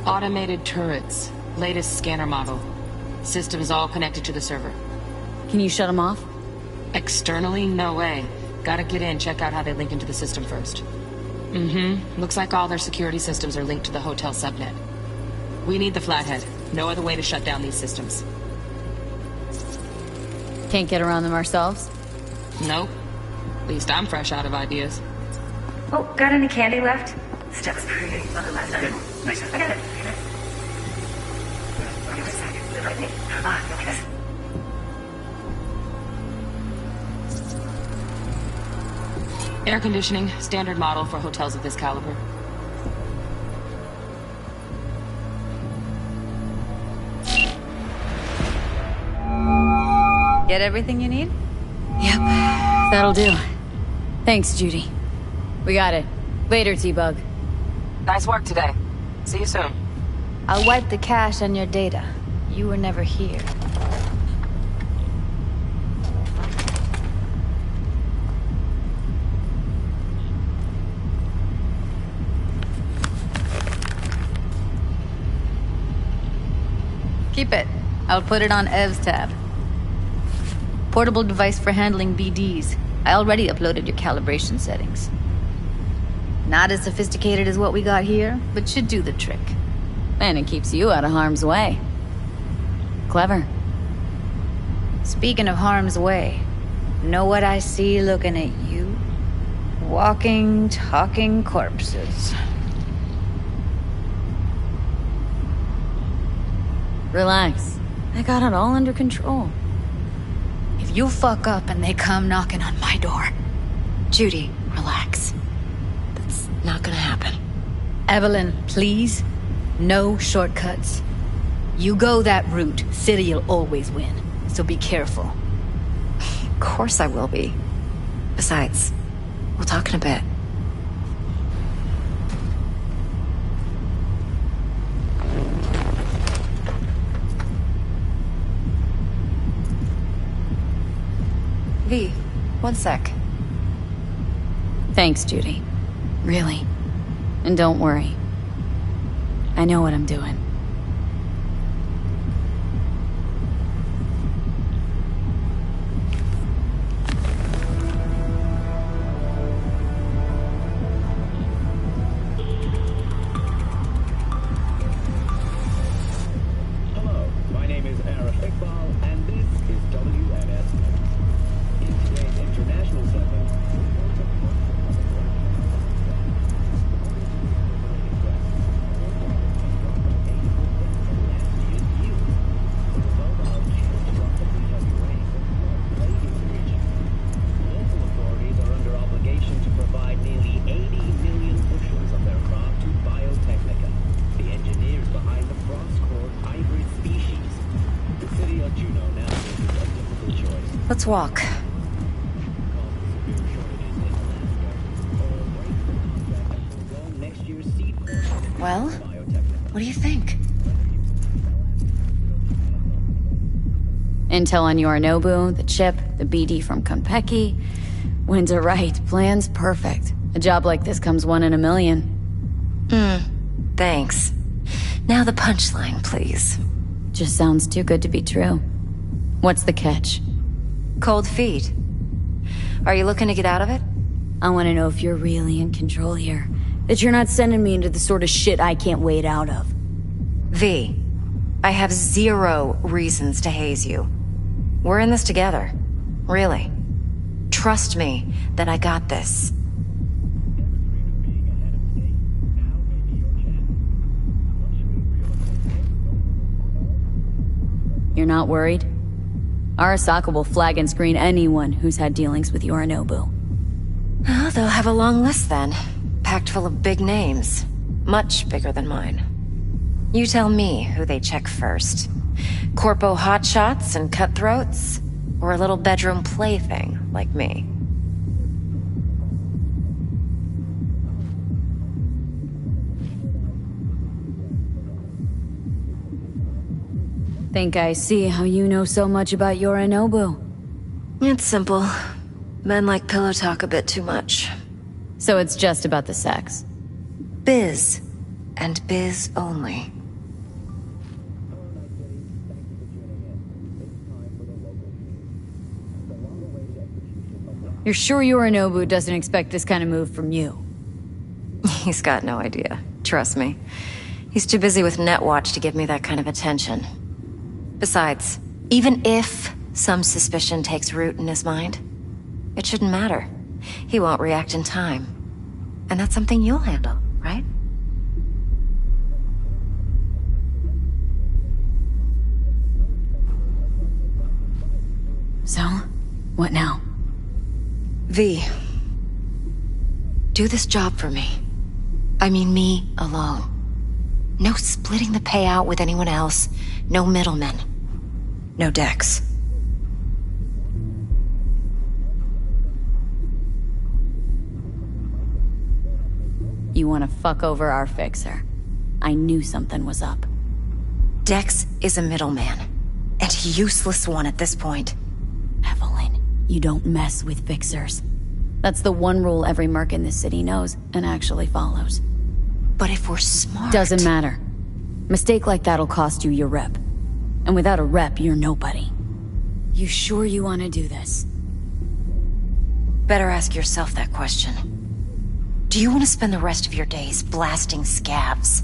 Automated turrets. Latest scanner model. Systems all connected to the server. Can you shut them off? Externally, no way. Gotta get in, check out how they link into the system first. Mm-hmm. Looks like all their security systems are linked to the hotel subnet. We need the flathead. No other way to shut down these systems. Can't get around them ourselves? Nope. At least I'm fresh out of ideas. Oh, got any candy left? Stuff's pretty. Nice. I got it. Air conditioning, standard model for hotels of this caliber. Get everything you need? Yep, that'll do. Thanks, Judy. We got it. Later, T-Bug. Nice work today. See you soon. I'll wipe the cache on your data. You were never here. Keep it. I'll put it on Ev's tab. Portable device for handling BDs. I already uploaded your calibration settings. Not as sophisticated as what we got here, but should do the trick. And it keeps you out of harm's way. Clever. Speaking of harm's way, know what I see looking at you? Walking, talking corpses. Relax. I got it all under control. If you fuck up and they come knocking on my door... Judy, relax. That's not gonna happen. Evelyn, please. No shortcuts. You go that route, City'll always win. So be careful. Of course I will be. Besides, we'll talk in a bit. One sec. Thanks, Judy. Really. And don't worry. I know what I'm doing. Let's walk. Well, what do you think? Intel on Yorinobu, the chip, the BD from Konpeki. Winter right, plan's perfect. A job like this comes 1 in a million. Thanks. Now the punchline, please. Just sounds too good to be true. What's the catch? Cold feet. Are you looking to get out of it? I want to know if you're really in control here. That you're not sending me into the sort of shit I can't wade out of. V, I have 0 reasons to haze you. We're in this together. Really. Trust me that I got this. You're not worried? Arasaka will flag and screen anyone who's had dealings with Yorinobu. Oh, they'll have a long list then. Packed full of big names. Much bigger than mine. You tell me who they check first. Corpo hotshots and cutthroats? Or a little bedroom plaything like me? Think I see how you know so much about Yorinobu. It's simple. Men like pillow talk a bit too much. So it's just about the sex? Biz. And biz only. You're sure Yorinobu doesn't expect this kind of move from you? He's got no idea. Trust me. He's too busy with Netwatch to give me that kind of attention. Besides, even if some suspicion takes root in his mind, it shouldn't matter. He won't react in time. And that's something you'll handle, right? So, what now? V, do this job for me. I mean me alone. No splitting the payout with anyone else. No middlemen. No Dex. You want to fuck over our fixer. I knew something was up. Dex is a middleman. And a useless one at this point. Evelyn, you don't mess with fixers. That's the one rule every merc in this city knows and actually follows. But if we're smart... Doesn't matter. Mistake like that'll cost you your rep. And without a rep, you're nobody. You sure you want to do this? Better ask yourself that question. Do you want to spend the rest of your days blasting scavs?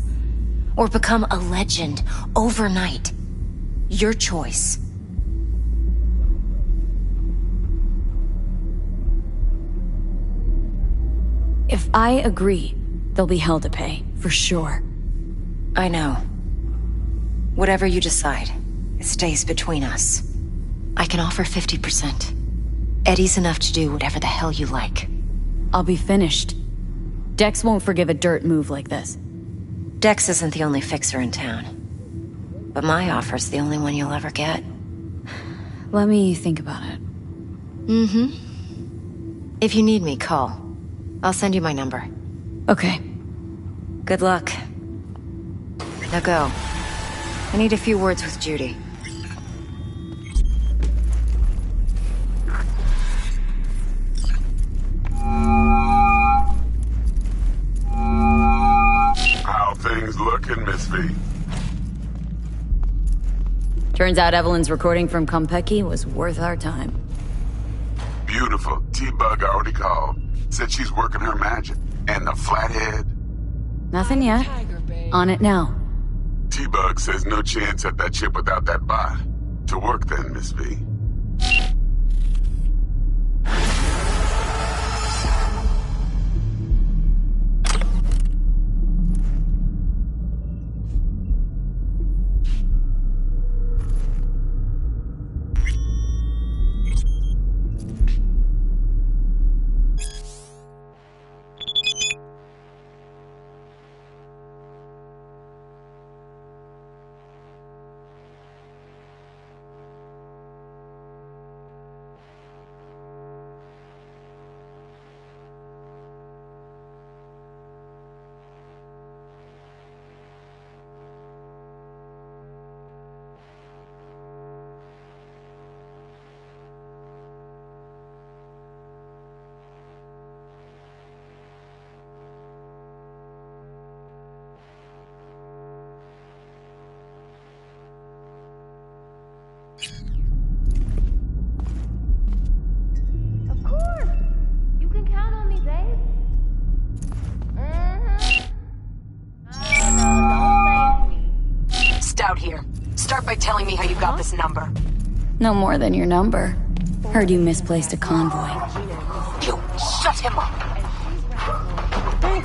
Or become a legend overnight? Your choice. If I agree, there'll be hell to pay, for sure. I know. Whatever you decide, it stays between us. I can offer 50%. Eddie's enough to do whatever the hell you like. I'll be finished. Dex won't forgive a dirt move like this. Dex isn't the only fixer in town. But my offer's the only one you'll ever get. Let me think about it. If you need me, call. I'll send you my number. Okay. Good luck. Now go. I need a few words with Judy. looking, Miss V? Turns out Evelyn's recording from Konpeki was worth our time. Beautiful. T-Bug already called. Said she's working her magic. And the flathead? Nothing yet. On it now. T-Bug says no chance at that chip without that bot. To work then, Miss V. Of course. You can count on me, babe. Don't thank me. Stout here. Start by telling me how you got this number. No more than your number. Heard you misplaced a convoy. You shut him up.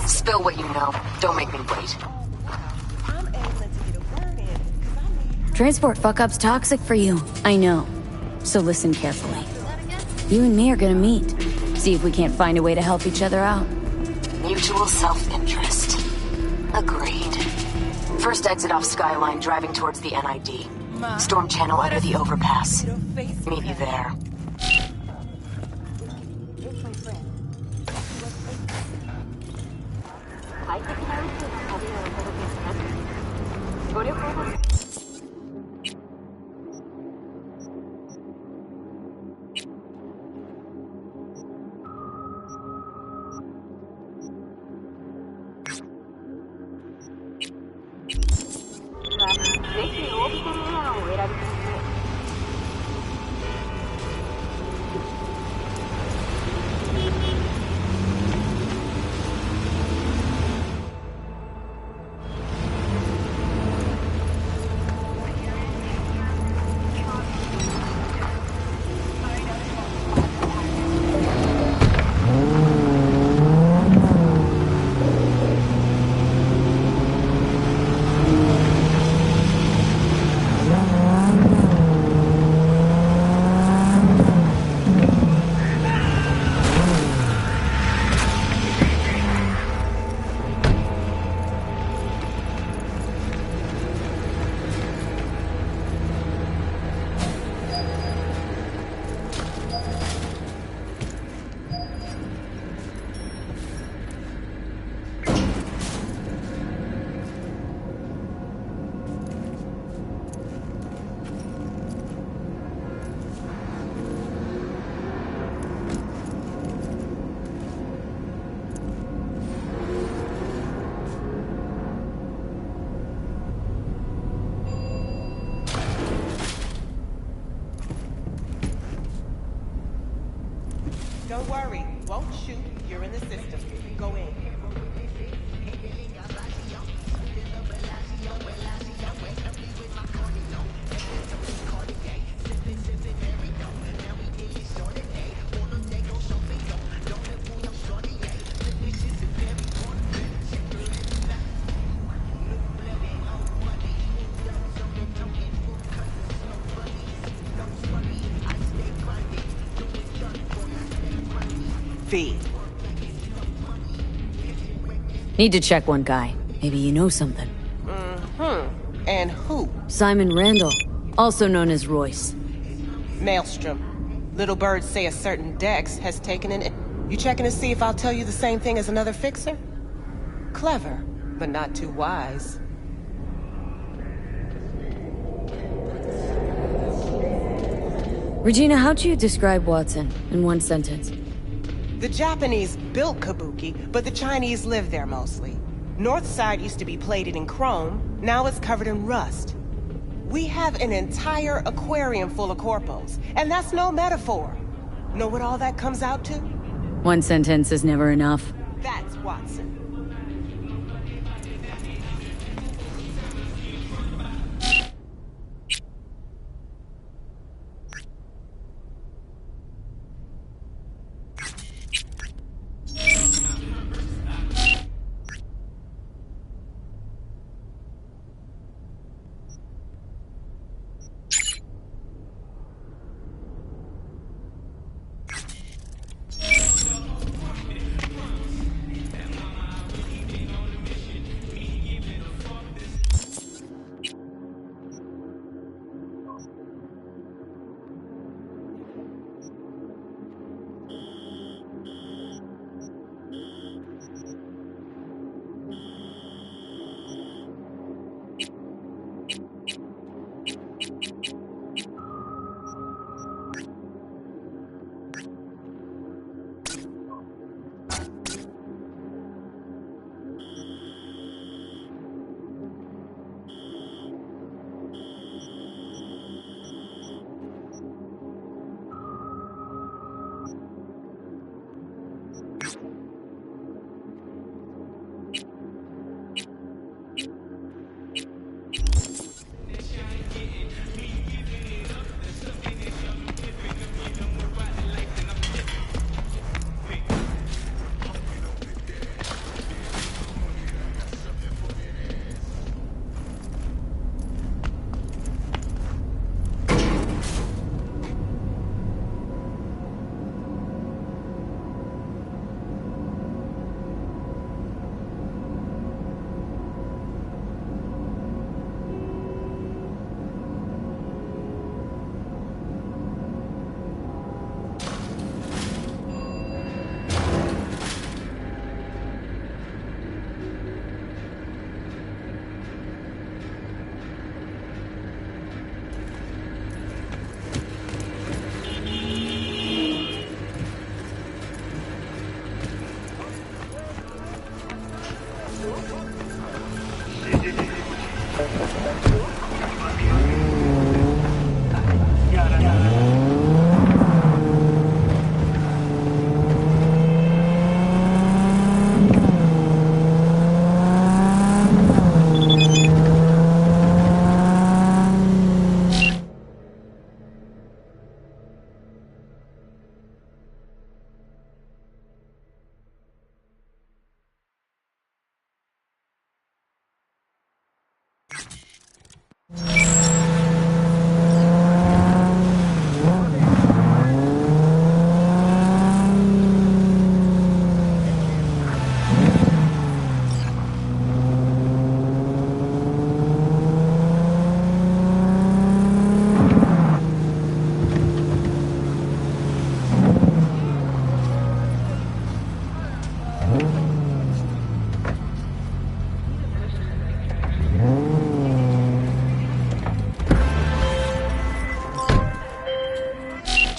Spill what you know. Don't make me wait. Transport fuck-up's toxic for you. I know. So listen carefully. You and me are gonna meet. See if we can't find a way to help each other out. Mutual self-interest. Agreed. First exit off Skyline, driving towards the NID. Storm channel under the overpass. Meet you there. Don't worry. Won't shoot. You're in the system. Go in. V. Need to check one guy. Maybe you know something. Mm-hmm. And who? Simon Randall, also known as Royce. Maelstrom. Little birds say a certain Dex has taken an... You checking to see if I'll tell you the same thing as another fixer? Clever, but not too wise. Regina, how'd you describe Watson in one sentence? The Japanese built Kabuki, but the Chinese live there mostly. North side used to be plated in chrome, now it's covered in rust. We have an entire aquarium full of corpos, and that's no metaphor. Know what all that comes out to? One sentence is never enough. That's Watson.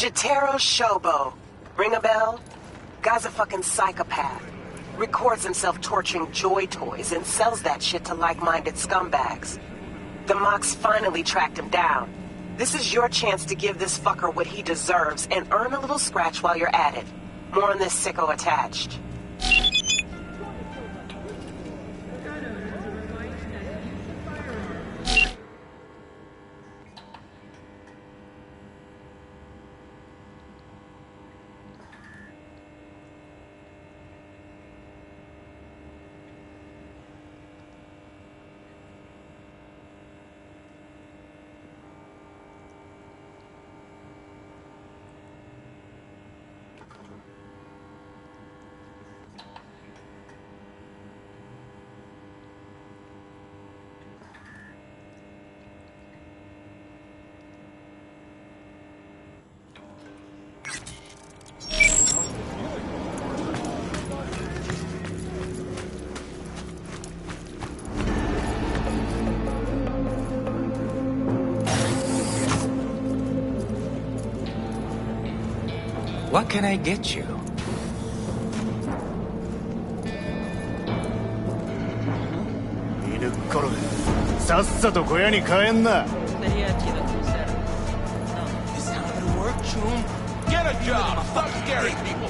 Jotaro Shobo. Ring a bell? Guy's a fucking psychopath. Records himself torturing joy toys and sells that shit to like-minded scumbags. The Mox finally tracked him down. This is your chance to give this fucker what he deserves and earn a little scratch while you're at it. More on this sicko attached. What can I get you? さっさと小屋に帰んな。 It's not gonna work, Chum. Get a job. Stop scaring people.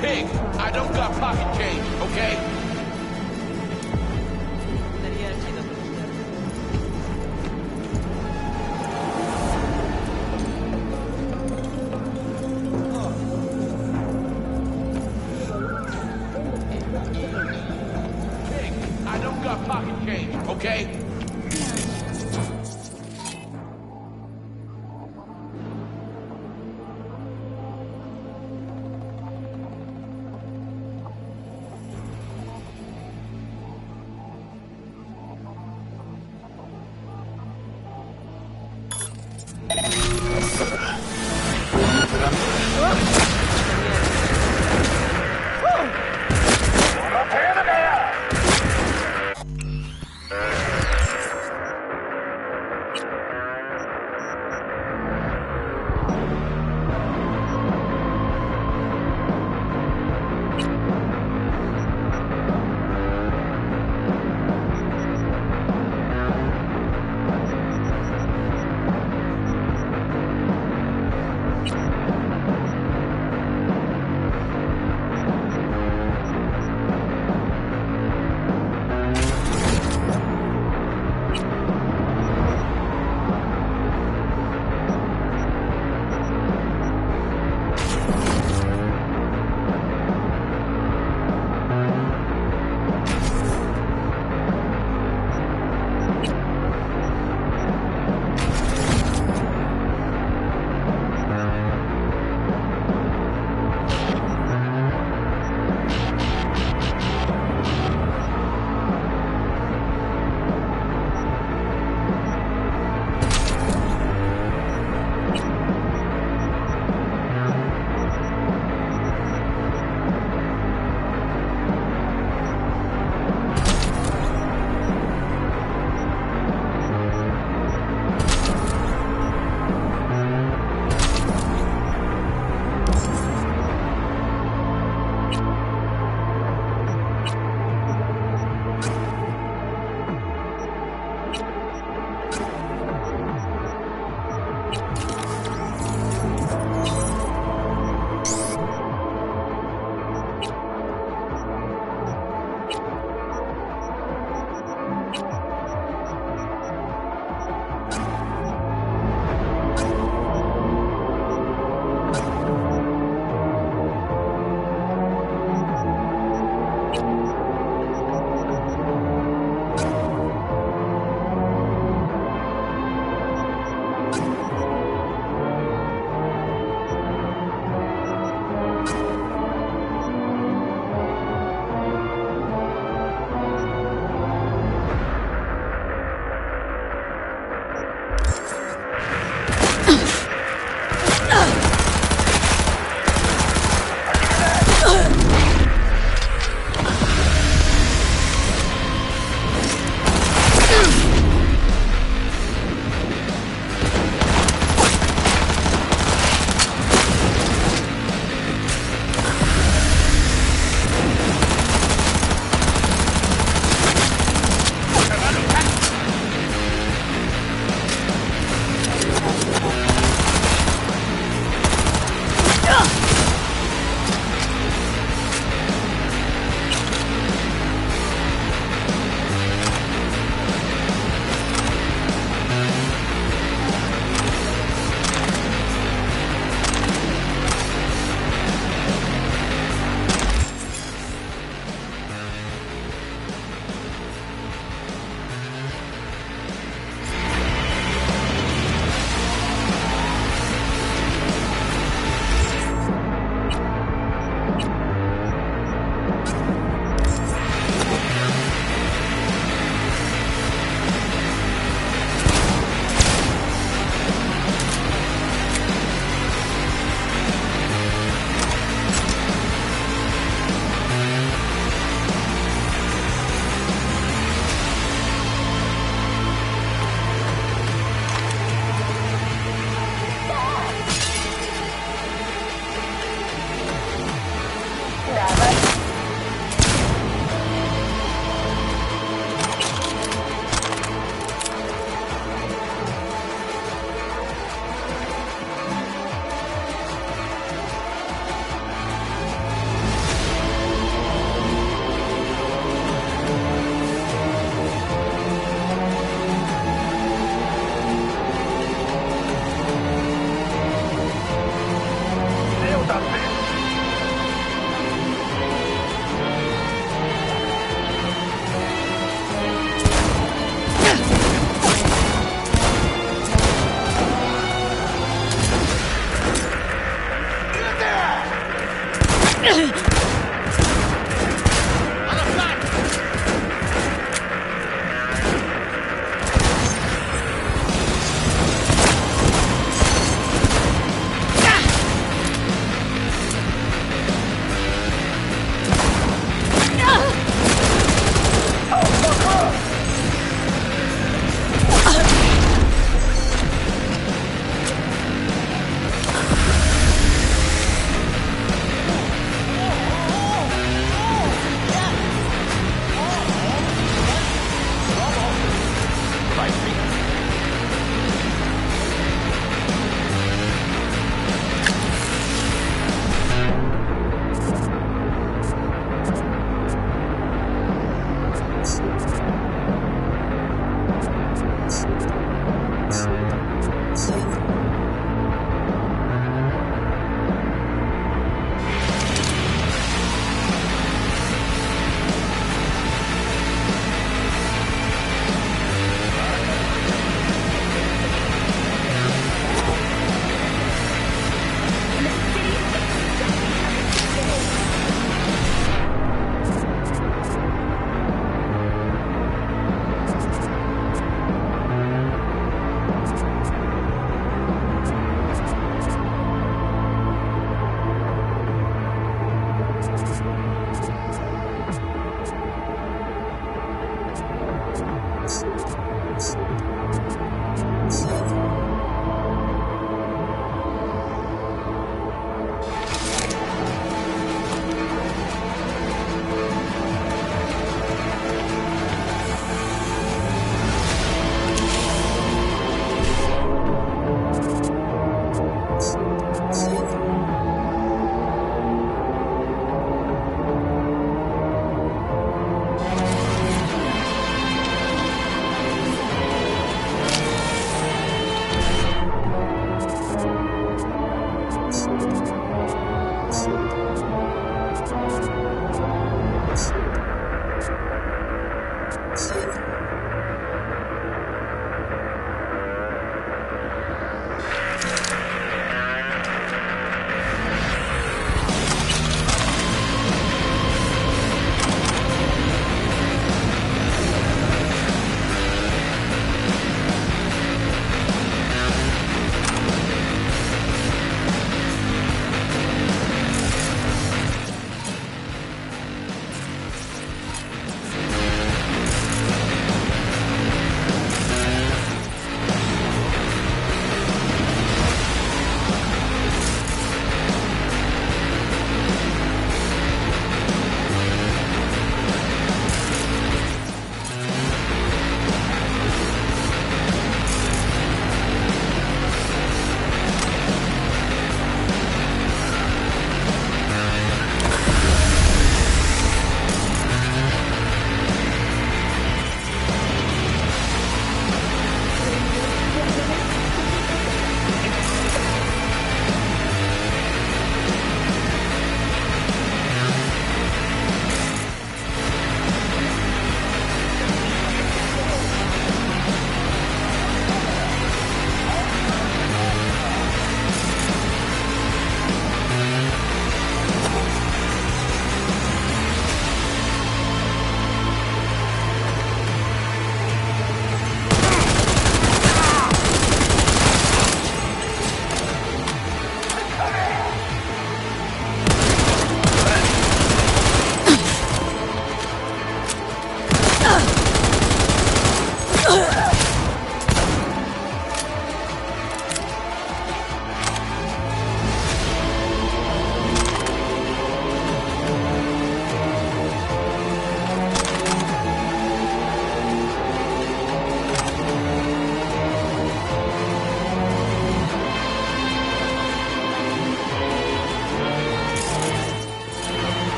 Pig, I don't got pocket change, okay? Pig, I don't got pocket change, okay?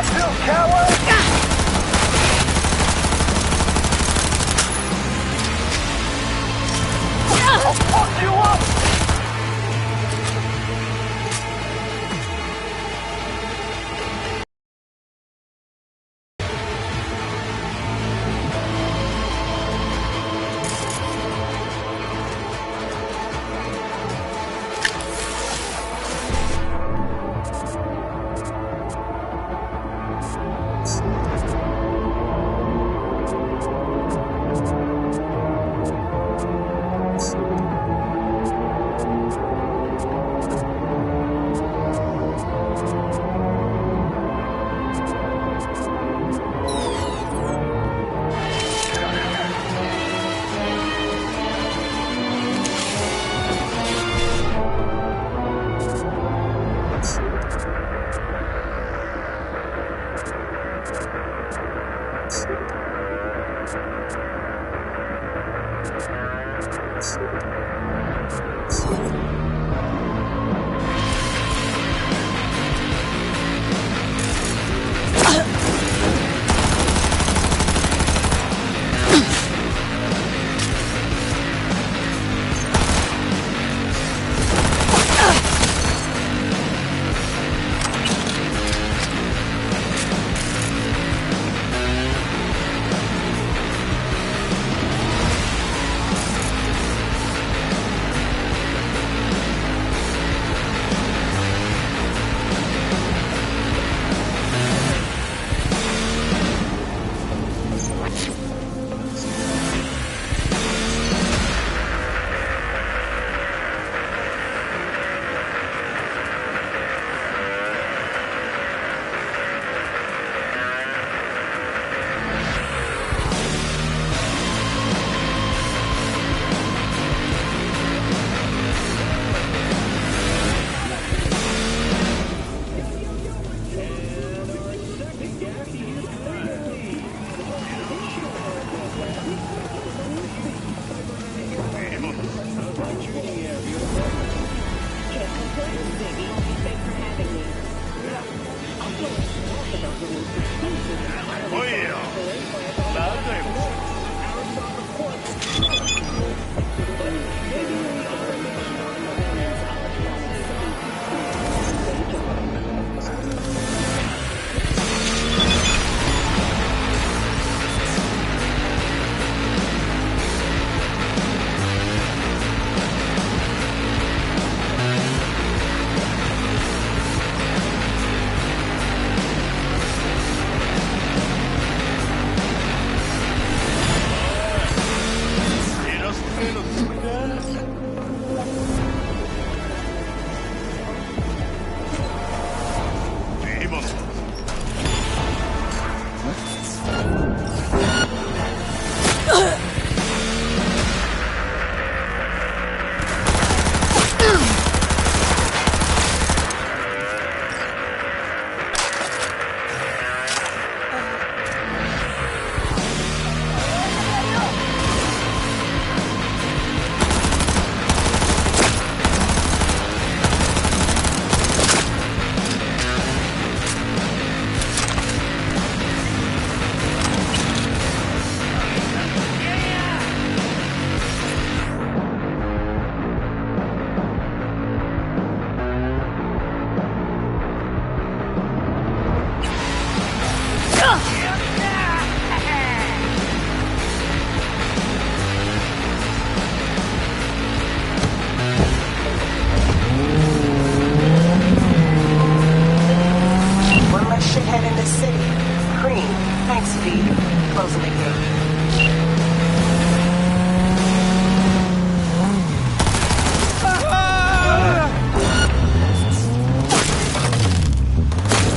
got to, coward! I'll fuck you up!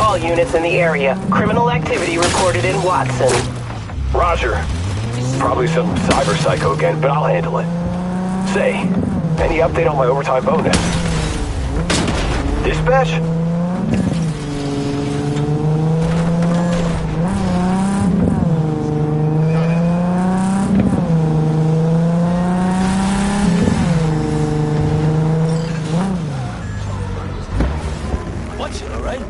All units in the area. Criminal activity reported in Watson. Roger. Probably some cyber psycho again, but I'll handle it. Say, any update on my overtime bonus? Dispatch? What's it, all right?